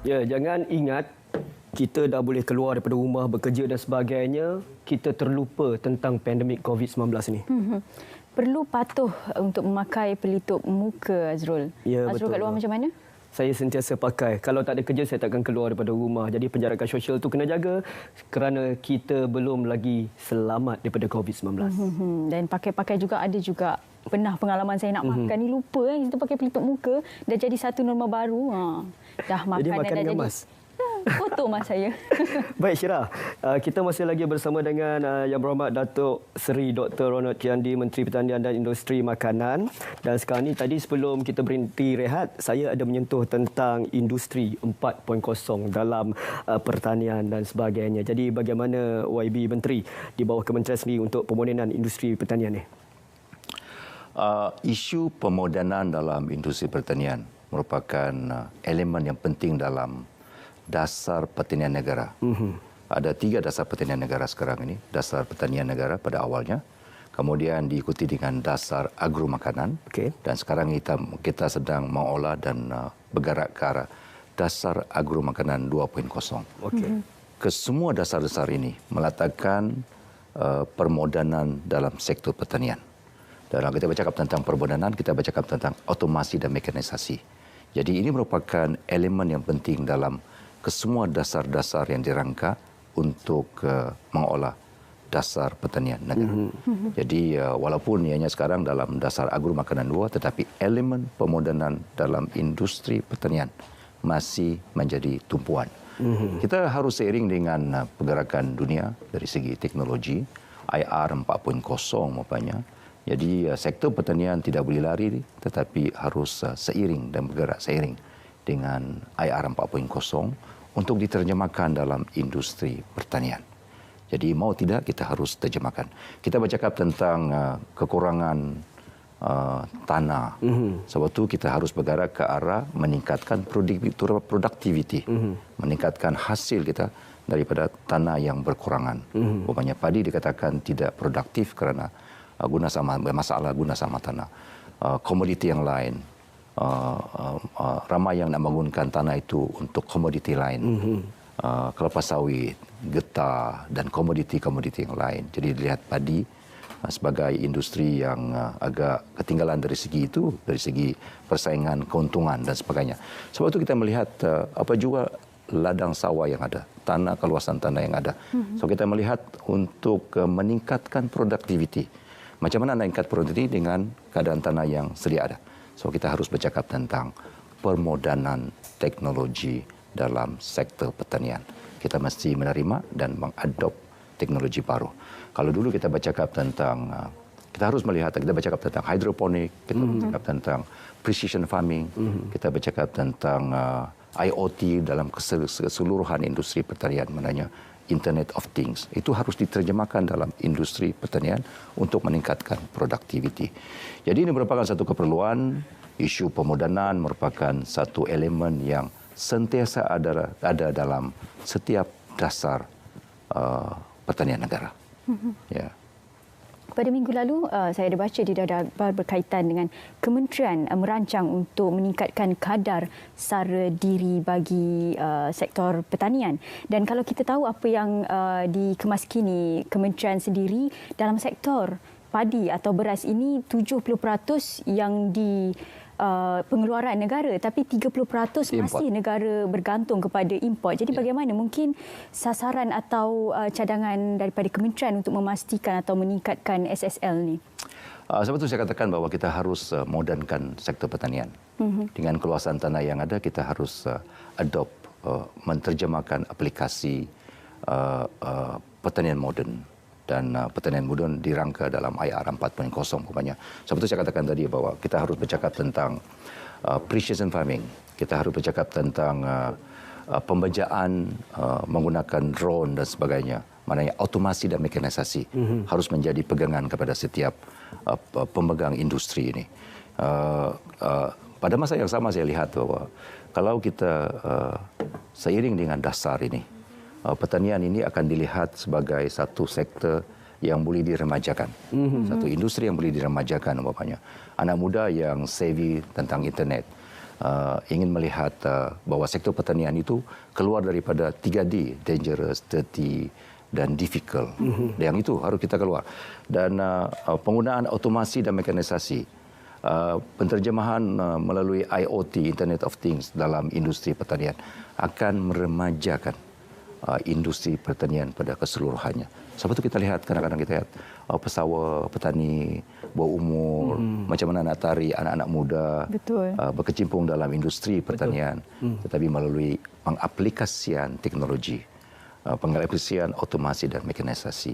[SPEAKER 1] Ya, jangan ingat kita dah boleh keluar daripada rumah, bekerja dan sebagainya, kita terlupa tentang pandemik COVID-19 ni.
[SPEAKER 2] Perlu patuh untuk memakai pelitup muka, Azrul.
[SPEAKER 1] Ya,
[SPEAKER 2] Azrul
[SPEAKER 1] betul.
[SPEAKER 2] kat luar macam mana?
[SPEAKER 1] Saya sentiasa pakai. Kalau tak ada kerja, saya takkan keluar daripada rumah. Jadi penjarakan sosial tu kena jaga kerana kita belum lagi selamat daripada COVID-19.
[SPEAKER 2] Dan pakai-pakai juga ada juga pernah pengalaman saya nak makan ni lupa kita pakai pelitup muka dah jadi satu norma baru. Dah makanan
[SPEAKER 1] Jadi makan
[SPEAKER 2] dah
[SPEAKER 1] dengan
[SPEAKER 2] jadi
[SPEAKER 1] mas.
[SPEAKER 2] foto mas saya.
[SPEAKER 1] Baik Syirah, kita masih lagi bersama dengan Yang Berhormat Datuk Seri Dr. Ronald Kiandi, Menteri Pertanian dan Industri Makanan. Dan sekarang ni tadi sebelum kita berhenti rehat, saya ada menyentuh tentang industri 4.0 dalam pertanian dan sebagainya. Jadi bagaimana YB Menteri di bawah Kementerian sendiri untuk pemodenan industri pertanian ni?
[SPEAKER 5] Isu pemodenan dalam industri pertanian merupakan elemen yang penting dalam dasar pertanian negara. Ada 3 dasar pertanian negara sekarang ini. Dasar pertanian negara pada awalnya, kemudian diikuti dengan dasar agro makanan, dan sekarang kita sedang mengolah dan bergerak ke arah dasar agro makanan 2.0. Kesemua dasar-dasar ini meletakkan permodanan dalam sektor pertanian. Dalam kita bercakap tentang permodanan, kita bercakap tentang otomasi dan mekanisasi. Jadi ini merupakan elemen yang penting dalam kesemua dasar-dasar yang dirangka untuk mengolah dasar pertanian negara. Jadi walaupun ianya sekarang dalam dasar agro makanan 2, tetapi elemen pemodenan dalam industri pertanian masih menjadi tumpuan. Kita harus seiring dengan pergerakan dunia dari segi teknologi, IR 4.0 rupanya. Jadi sektor pertanian tidak boleh lari, tetapi harus seiring dan bergerak seiring dengan IR 4.0 untuk diterjemahkan dalam industri pertanian. Jadi mau tidak kita harus terjemahkan. Kita bercakap tentang kekurangan tanah. Sebab itu kita harus bergerak ke arah meningkatkan produktiviti, meningkatkan hasil kita daripada tanah yang berkurangan. Umpamanya padi dikatakan tidak produktif kerana masalah guna sama tanah. Komoditi yang lain, ramai yang nak menggunakan tanah itu untuk komoditi lain. Kelapa sawit, getah dan komoditi-komoditi yang lain. Jadi dilihat padi sebagai industri yang agak ketinggalan dari segi itu, dari segi persaingan, keuntungan dan sebagainya. Sebab itu kita melihat apa juga ladang sawah yang ada, tanah, kawasan tanah yang ada. So kita melihat untuk meningkatkan produktiviti. Macam mana nak meningkat produktiviti dengan keadaan tanah yang sedia ada. So kita harus bercakap tentang permodanan teknologi dalam sektor pertanian. Kita mesti menerima dan mengadop teknologi baru. Kalau dulu kita bercakap tentang, kita harus melihat, kita bercakap tentang hidroponik, kita bercakap tentang precision farming, kita bercakap tentang IoT dalam keseluruhan industri pertanian, maknanya Internet of Things. Itu harus diterjemahkan dalam industri pertanian untuk meningkatkan produktiviti. Jadi ini merupakan satu keperluan. Isu pemodanan merupakan satu elemen yang sentiasa ada dalam setiap dasar pertanian negara. Ya.
[SPEAKER 2] Pada minggu lalu, saya ada baca di Data Akhbar berkaitan dengan kementerian merancang untuk meningkatkan kadar sara diri bagi sektor pertanian. Dan kalau kita tahu apa yang dikemas kini kementerian sendiri dalam sektor padi atau beras ini 70% yang di pengeluaran negara, tapi 30% masih negara bergantung kepada import. Jadi bagaimana mungkin sasaran atau cadangan daripada kementerian untuk memastikan atau meningkatkan SSL ni?
[SPEAKER 5] Sebab itu saya katakan bahawa kita harus modernkan sektor pertanian. Dengan keluasan tanah yang ada, kita harus adopt, menterjemahkan aplikasi pertanian moden. Dan pertanian moden dirangka dalam IR 4.0 umpamanya. Sebab itu saya katakan tadi bahawa kita harus bercakap tentang precision farming. Kita harus bercakap tentang pembejaan menggunakan drone dan sebagainya. Maknanya automasi dan mekanisasi harus menjadi pegangan kepada setiap pemegang industri ini. Pada masa yang sama saya lihat bahawa kalau kita seiring dengan dasar ini, pertanian ini akan dilihat sebagai satu sektor yang boleh diremajakan. Satu industri yang boleh diremajakan umpamanya. Anak muda yang savvy tentang internet ingin melihat bahawa sektor pertanian itu keluar daripada 3D, dangerous, dirty dan difficult. Yang itu harus kita keluar. Dan penggunaan automasi dan mekanisasi, penterjemahan melalui IoT, Internet of Things dalam industri pertanian akan meremajakan industri pertanian pada keseluruhannya. Sebab itu kita lihat, kadang-kadang kita lihat pesawa, petani bawah umur, macam mana nak tarik anak-anak muda berkecimpung dalam industri pertanian, tetapi melalui pengaplikasian teknologi, pengaplikasian otomasi dan mekanisasi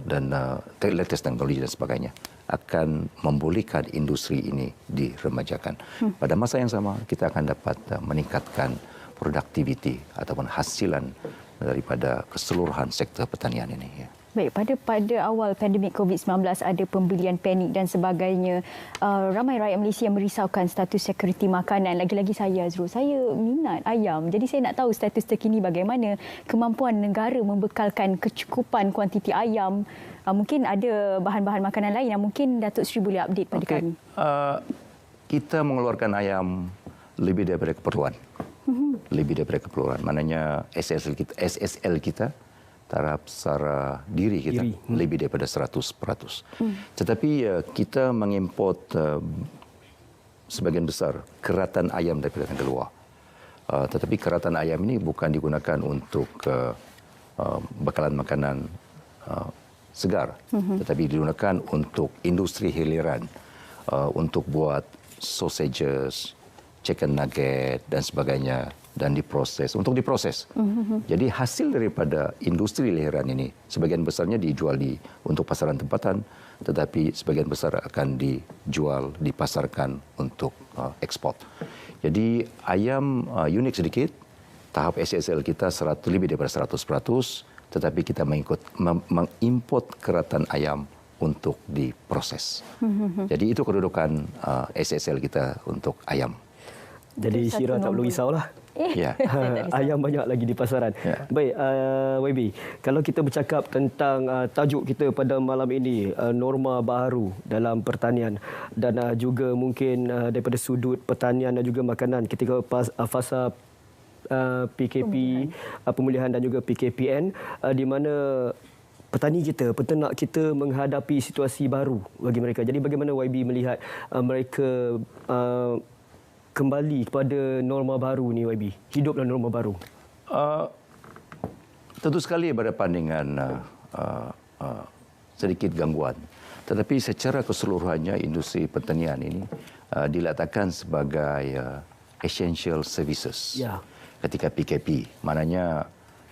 [SPEAKER 5] dan latest teknologi dan sebagainya akan membolehkan industri ini diremajakan. Pada masa yang sama, kita akan dapat meningkatkan produktiviti ataupun hasilan daripada keseluruhan sektor pertanian ini.
[SPEAKER 2] Baik, pada awal pandemik COVID-19 ada pembelian panik dan sebagainya. Ramai rakyat Malaysia yang merisaukan status sekuriti makanan. Lagi-lagi saya, Azrul, saya minat ayam. Jadi saya nak tahu status terkini bagaimana kemampuan negara membekalkan kecukupan kuantiti ayam. Mungkin ada bahan-bahan makanan lain yang mungkin Datuk Seri boleh update pada kami.
[SPEAKER 5] Kita mengeluarkan ayam lebih daripada keperluan. Lebih daripada keperluan. Maknanya SSL kita taraf sara diri kita lebih daripada 100%. Tetapi kita mengimport sebagian besar keratan ayam daripada negara luar. Tetapi keratan ayam ini bukan digunakan untuk bekalan makanan segar, tetapi digunakan untuk industri hiliran, untuk buat sausages, chicken nugget dan sebagainya, dan untuk diproses. Jadi hasil daripada industri hiliran ini sebagian besarnya dijual untuk pasaran tempatan, tetapi sebagian besar akan dijual, dipasarkan untuk ekspor. Jadi ayam unik sedikit, tahap SSL kita lebih daripada 100%, tetapi kita mengimport keratan ayam untuk diproses. Jadi itu kedudukan SSL kita untuk ayam.
[SPEAKER 1] Jadi Syirah tak perlu risaulah.
[SPEAKER 5] Ya.
[SPEAKER 1] Ayam banyak lagi di pasaran. Baik, YB, kalau kita bercakap tentang tajuk kita pada malam ini, norma baru dalam pertanian dan juga mungkin daripada sudut pertanian dan juga makanan ketika fasa PKP, pemulihan dan juga PKPN, di mana petani kita, peternak kita menghadapi situasi baru bagi mereka. Jadi bagaimana YB melihat mereka kembali kepada norma baru ni, YB? Hidup dalam norma baru.
[SPEAKER 5] Tentu sekali berhadapan dengan sedikit gangguan. Tetapi secara keseluruhannya industri pertanian ini diletakkan sebagai essential services. Ketika PKP, maknanya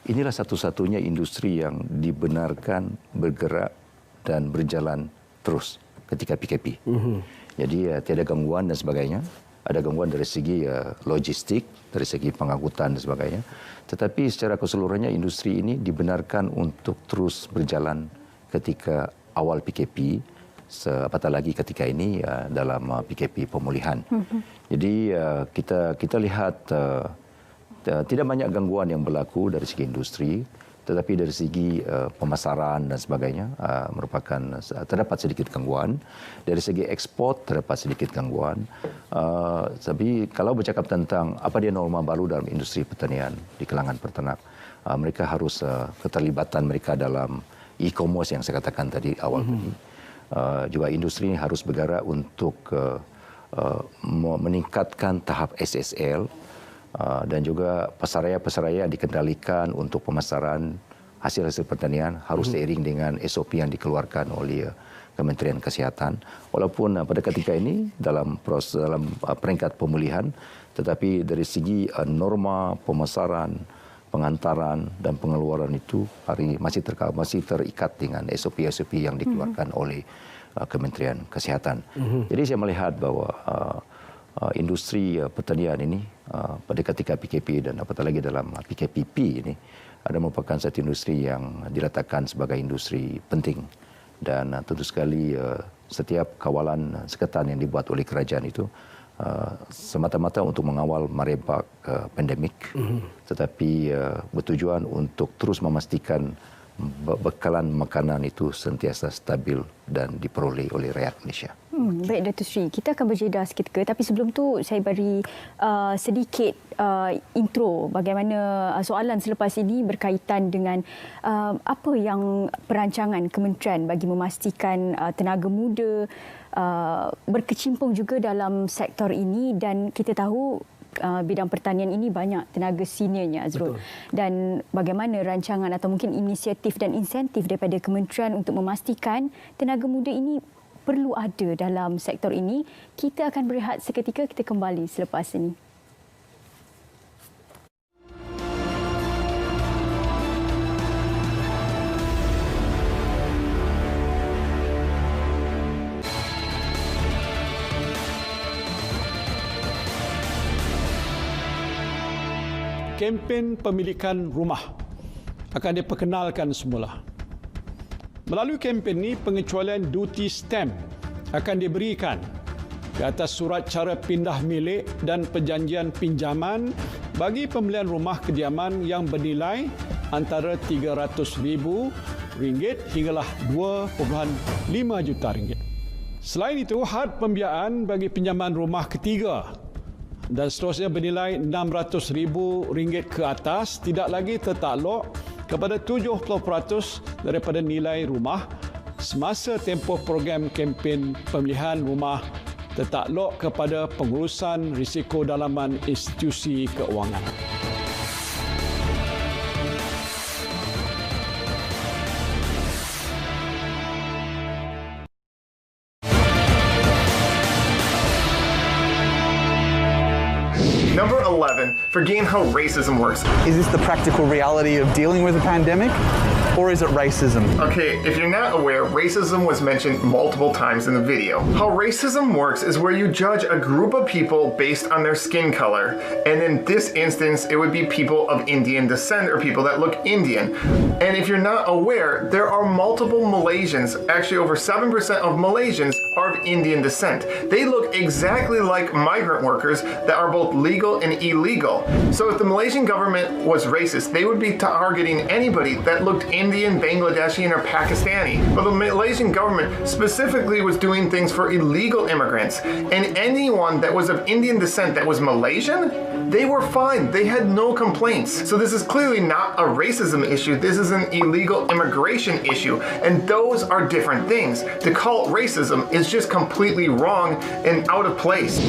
[SPEAKER 5] inilah satu-satunya industri yang dibenarkan bergerak dan berjalan terus ketika PKP. Jadi tiada gangguan dan sebagainya. Ada gangguan dari segi logistik, dari segi pengangkutan dan sebagainya. Tetapi secara keseluruhannya industri ini dibenarkan untuk terus berjalan ketika awal PKP, apatah lagi ketika ini dalam PKP pemulihan. Jadi kita lihat tidak banyak gangguan yang berlaku dari segi industri, tetapi dari segi pemasaran dan sebagainya merupakan terdapat sedikit gangguan. Dari segi ekspor terdapat sedikit gangguan. Tapi kalau bercakap tentang apa dia norma baru dalam industri pertanian di kalangan peternak, mereka harus keterlibatan mereka dalam e-commerce yang saya katakan tadi awal tadi. Juga industri ini harus bergerak untuk meningkatkan tahap SSL. Dan juga pasaraya-pasaraya yang dikendalikan untuk pemasaran hasil-hasil pertanian harus seiring dengan SOP yang dikeluarkan oleh Kementerian Kesihatan. Walaupun pada ketika ini dalam peringkat pemulihan, tetapi dari segi norma pemasaran, pengantaran dan pengeluaran itu masih terikat dengan SOP-SOP yang dikeluarkan oleh Kementerian Kesihatan. Jadi saya melihat bahwa industri pertanian ini pada ketika PKP dan apatah lagi dalam PKPP ini ada merupakan satu industri yang diletakkan sebagai industri penting, dan tentu sekali setiap kawalan seketan yang dibuat oleh kerajaan itu semata-mata untuk mengawal merebak pandemik, tetapi bertujuan untuk terus memastikan bekalan makanan itu sentiasa stabil dan diperoleh oleh rakyat Malaysia.
[SPEAKER 2] Baik Datuk Seri, kita akan berjeda seketika, tapi sebelum tu saya beri sedikit intro bagaimana soalan selepas ini berkaitan dengan apa yang perancangan kementerian bagi memastikan tenaga muda berkecimpung juga dalam sektor ini, dan kita tahu bidang pertanian ini banyak tenaga seniornya, Azrul. Betul. Dan bagaimana rancangan atau mungkin inisiatif dan insentif daripada kementerian untuk memastikan tenaga muda ini perlu ada dalam sektor ini. Kita akan berehat seketika, kita kembali selepas ini.
[SPEAKER 8] Kempen pemilikan rumah akan diperkenalkan semula. Melalui kempen ini, pengecualian duty stamp akan diberikan di atas surat cara pindah milik dan perjanjian pinjaman bagi pembelian rumah kediaman yang bernilai antara RM300,000 hinggalah RM2.5 juta. Selain itu, had pembiayaan bagi pinjaman rumah ketiga dan seterusnya bernilai RM600,000 ke atas tidak lagi tertakluk kepada 70% daripada nilai rumah semasa tempoh program kempen pemilihan rumah tertakluk kepada pengurusan risiko dalaman institusi keuangan.
[SPEAKER 9] Number 11, forgetting how racism works.
[SPEAKER 10] Is this the practical reality of dealing with a pandemic, or is it racism?
[SPEAKER 9] Okay, if you're not aware, racism was mentioned multiple times in the video. How racism works is where you judge a group of people based on their skin color. And in this instance, it would be people of Indian descent or people that look Indian. And if you're not aware, there are multiple Malaysians, actually over 7% of Malaysians are of Indian descent. They look exactly like migrant workers that are both legal and illegal. So if the Malaysian government was racist, they would be targeting anybody that looked Indian, Bangladeshi, or Pakistani. But the Malaysian government specifically was doing things for illegal immigrants. And anyone that was of Indian descent that was Malaysian, they were fine. They had no complaints. So this is clearly not a racism issue. This is an illegal immigration issue. And those are different things. To call it racism is just completely wrong and out of place.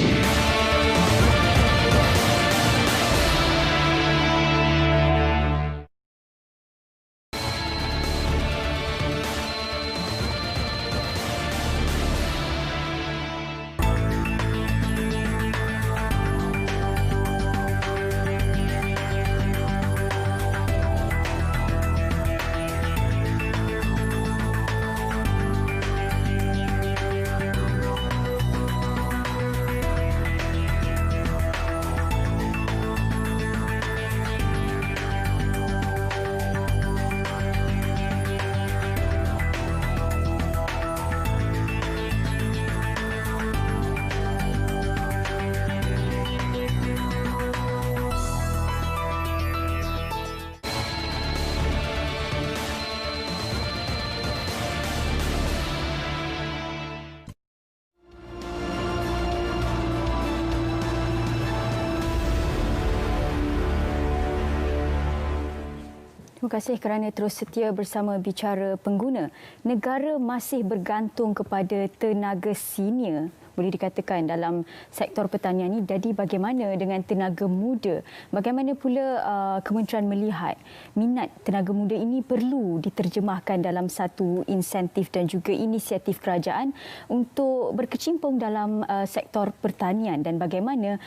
[SPEAKER 2] Terima kasih kerana terus setia bersama Bicara Pengguna. Negara masih bergantung kepada tenaga senior, boleh dikatakan, dalam sektor pertanian ini. Jadi bagaimana dengan tenaga muda? Bagaimana pula kementerian melihat minat tenaga muda ini perlu diterjemahkan dalam satu insentif dan juga inisiatif kerajaan untuk berkecimpung dalam sektor pertanian, dan bagaimana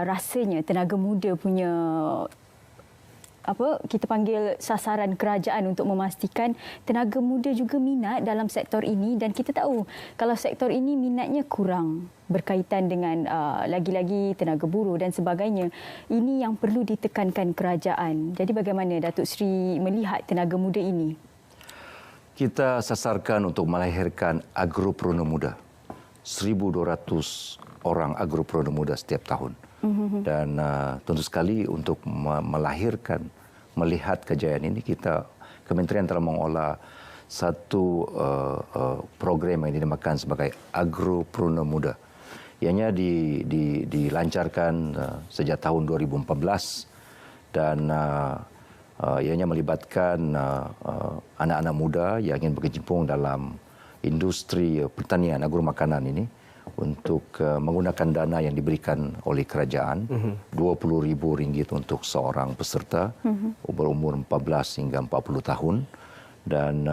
[SPEAKER 2] rasanya tenaga muda punya kita panggil sasaran kerajaan untuk memastikan tenaga muda juga minat dalam sektor ini. Dan kita tahu kalau sektor ini minatnya kurang berkaitan dengan lagi-lagi tenaga buruh dan sebagainya. Ini yang perlu ditekankan kerajaan. Jadi bagaimana Datuk Seri melihat tenaga muda ini?
[SPEAKER 5] Kita sasarkan untuk melahirkan agropreneur muda. 1,200 orang agropreneur muda setiap tahun. Dan tentu sekali untuk melahirkan, melihat kejayaan ini, kementerian telah mengolah satu program yang dinamakan sebagai agropreneur muda. Ianya dilancarkan sejak tahun 2014 dan ianya melibatkan anak-anak muda yang ingin berkecimpung dalam industri pertanian agromakanan ini untuk menggunakan dana yang diberikan oleh kerajaan, RM20,000 untuk seorang peserta berumur 14 hingga 40 tahun. Dan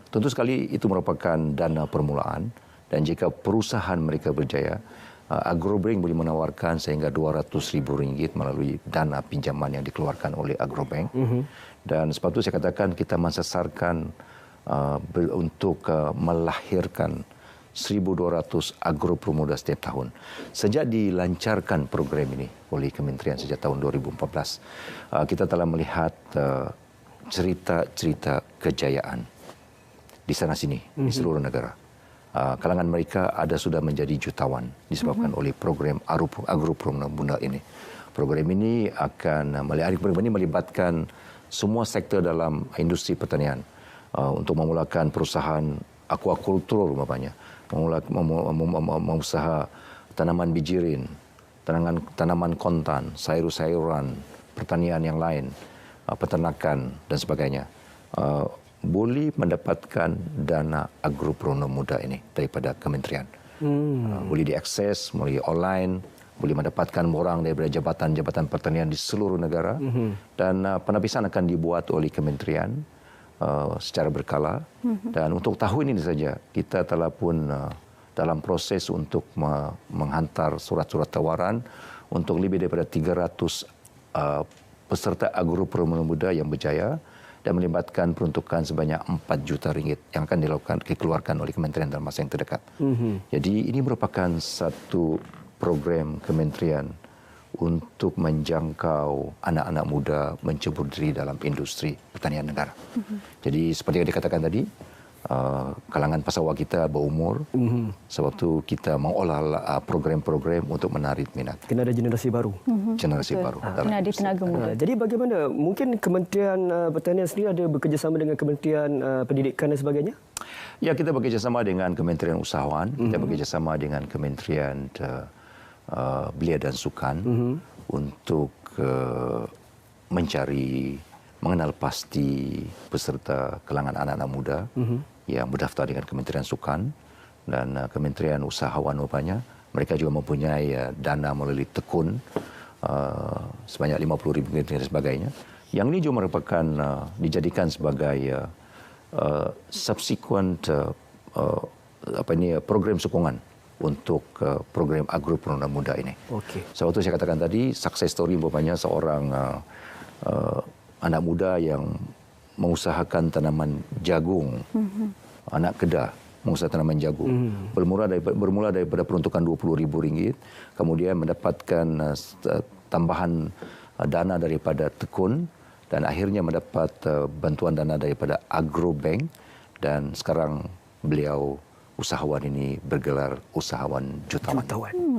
[SPEAKER 5] tentu sekali itu merupakan dana permulaan, dan jika perusahaan mereka berjaya, Agrobank boleh menawarkan sehingga RM200,000 melalui dana pinjaman yang dikeluarkan oleh Agrobank. Dan sebab itu saya katakan kita mensasarkan untuk melahirkan 1,200 agropreneur muda setiap tahun. Sejak dilancarkan program ini oleh kementerian sejak tahun 2014, kita telah melihat cerita-cerita kejayaan di sana-sini, di seluruh negara. Kalangan mereka ada sudah menjadi jutawan disebabkan oleh program agropreneur muda ini. Program ini melibatkan semua sektor dalam industri pertanian untuk memulakan perusahaan aquakultur umpamanya, mengusaha tanaman bijirin, tanaman kontan, sayur-sayuran, pertanian yang lain, peternakan dan sebagainya. Boleh mendapatkan dana agropreneur muda ini daripada kementerian. Boleh diakses melalui online, boleh mendapatkan orang daripada jabatan-jabatan pertanian di seluruh negara, dan penapisan akan dibuat oleh kementerian secara berkala. Dan untuk tahun ini saja kita telah pun dalam proses untuk menghantar surat-surat tawaran untuk lebih daripada 300 peserta agropreneur muda yang berjaya, dan melibatkan peruntukan sebanyak RM4 juta yang akan dikeluarkan oleh kementerian dalam masa yang terdekat. Jadi ini merupakan satu program kementerian untuk menjangkau anak-anak muda mencebur diri dalam industri pertanian negara. Jadi seperti yang dikatakan tadi, kalangan pasawa kita berumur, sebab itu kita mengolah program-program untuk menarik minat.
[SPEAKER 1] Kena ada generasi baru.
[SPEAKER 5] Generasi baru.
[SPEAKER 2] Kena ada tenaga muda.
[SPEAKER 1] Jadi bagaimana? Mungkin Kementerian Pertanian sendiri ada bekerjasama dengan Kementerian Pendidikan dan sebagainya?
[SPEAKER 5] Ya, kita bekerjasama dengan Kementerian Usahawan, kita bekerjasama dengan Kementerian Belia dan Sukan untuk mengenal pasti peserta kalangan anak-anak muda yang berdaftar dengan Kementerian Sukan dan Kementerian Usahawan rupanya. Mereka juga mempunyai dana melalui tekun sebanyak RM50,000 dan sebagainya. Yang ini juga merupakan dijadikan sebagai subsequent program sokongan untuk program agropreneur muda ini. Sebab itu saya katakan tadi, success story umpamanya seorang anak muda yang mengusahakan tanaman jagung, anak Kedah mengusahakan tanaman jagung, bermula daripada peruntukan RM20,000, kemudian mendapatkan tambahan dana daripada tekun, dan akhirnya mendapat bantuan dana daripada Agrobank, dan sekarang beliau usahawan ini bergelar usahawan jutawan.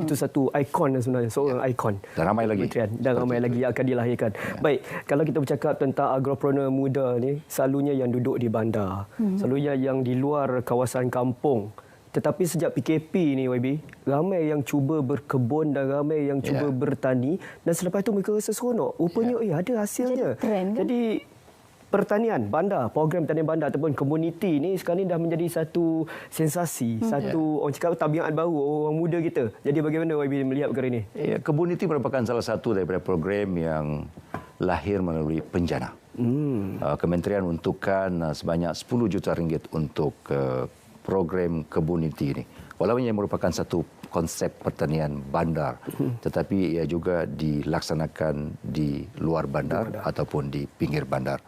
[SPEAKER 1] Itu satu ikon sebenarnya, seorang ikon.
[SPEAKER 5] Dan ramai lagi.
[SPEAKER 1] Dan ramai lagi yang akan dilahirkan. Baik, kalau kita bercakap tentang agropreneur muda ni, selalunya yang duduk di bandar, selalunya yang di luar kawasan kampung. Tetapi sejak PKP ni, YB, ramai yang cuba berkebun dan ramai yang cuba bertani, dan selepas itu mereka rasa seronok. Rupanya ada hasilnya.
[SPEAKER 2] Jadi trend, kan?
[SPEAKER 1] Jadi pertanian bandar, program pertanian bandar ataupun komuniti ni sekarang ni dah menjadi satu sensasi, satu orang cakap tabiat baru orang muda kita. Jadi bagaimana YB melihat perkara ini?
[SPEAKER 5] Ya, komuniti merupakan salah satu daripada program yang lahir melalui penjana. Kementerian untukkan sebanyak 10 juta ringgit untuk program komuniti ini. Walaupun ia merupakan satu konsep pertanian bandar, tetapi ia juga dilaksanakan di luar bandar ataupun di pinggir bandar.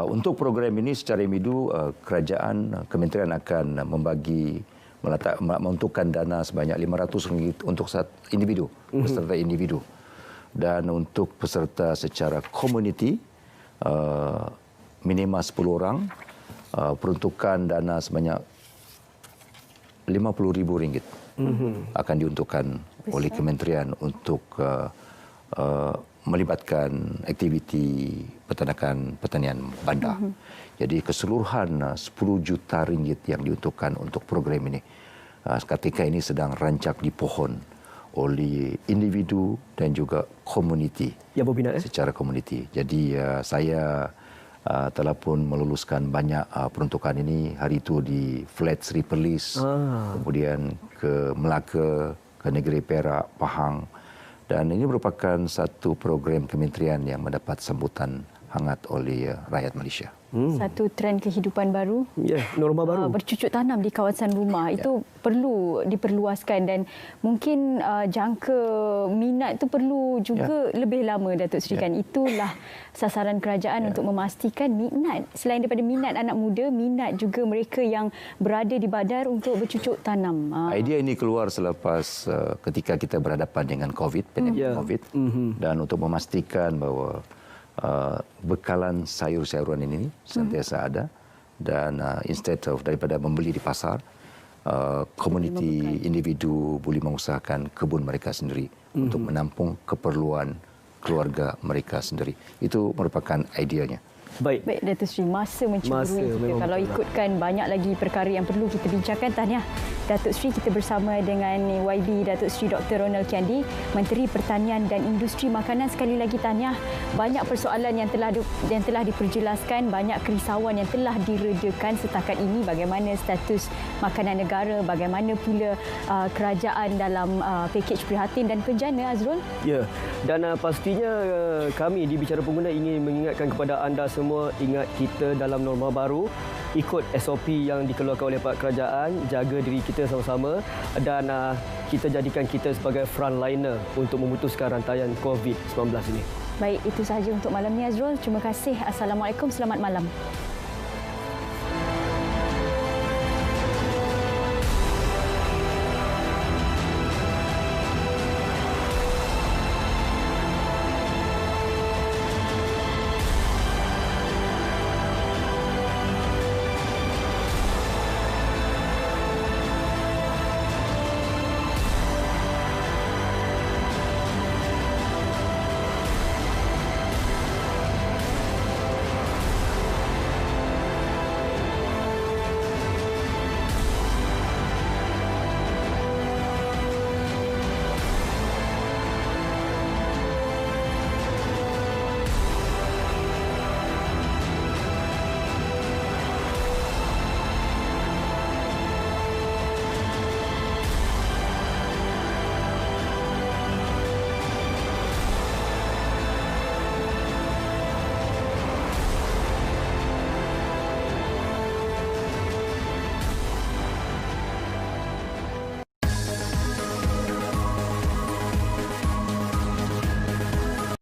[SPEAKER 5] Untuk program ini secara individu, kerajaan, kementerian akan menuntukkan dana sebanyak RM500 untuk individu, peserta individu. Dan untuk peserta secara komuniti, minima 10 orang, peruntukan dana sebanyak RM50,000 akan diuntukkan oleh kementerian untuk melibatkan aktiviti peternakan pertanian bandar. Jadi keseluruhan 10 juta ringgit yang diuntukkan untuk program ini. Ketika ini sedang rancak di pohon oleh individu dan juga komuniti.
[SPEAKER 1] Ya, berminat
[SPEAKER 5] secara komuniti. Jadi saya telah pun meluluskan banyak peruntukan ini hari itu di Flat Sri Perlis, kemudian ke Melaka, ke Negeri Perak, Pahang, dan ini merupakan satu program kementerian yang mendapat sambutan hangat oleh rakyat Malaysia.
[SPEAKER 2] Satu trend kehidupan baru.
[SPEAKER 1] Ya, norma baru.
[SPEAKER 2] Bercucuk tanam di kawasan rumah itu perlu diperluaskan dan mungkin jangka minat itu perlu juga lebih lama, Datuk Seri kan. Itulah sasaran kerajaan untuk memastikan minat. Selain daripada minat anak muda, minat juga mereka yang berada di bandar untuk bercucuk tanam.
[SPEAKER 5] Idea ini keluar selepas ketika kita berhadapan dengan COVID, pandemik COVID, dan untuk memastikan bahawa bekalan sayur-sayuran ini sentiasa ada dan instead of daripada membeli di pasar, komuniti individu boleh mengusahakan kebun mereka sendiri untuk menampung keperluan keluarga mereka sendiri. Itu merupakan ideanya.
[SPEAKER 2] Baik, Datuk Seri, masa mencemburui kita. Kalau ikutkan banyak lagi perkara yang perlu kita bincangkan. Tahniah Datuk Seri, kita bersama dengan YB Datuk Seri Dr. Ronald Kiandi, Menteri Pertanian dan Industri Makanan. Sekali lagi tahniah, banyak persoalan yang telah diperjelaskan, banyak kerisauan yang telah diredakan setakat ini, bagaimana status makanan negara, bagaimana pula kerajaan dalam pakej prihatin dan penjana, Azrul.
[SPEAKER 1] Ya, dan pastinya kami di Bicara Pengguna ingin mengingatkan kepada anda semua, ingat kita dalam norma baru, ikut SOP yang dikeluarkan oleh Pak Kerajaan, jaga diri kita sama-sama dan kita jadikan kita sebagai frontliner untuk memutuskan rantaian COVID-19 ini.
[SPEAKER 2] Baik, itu sahaja untuk malam ni, Azrul. Terima kasih. Assalamualaikum, selamat malam.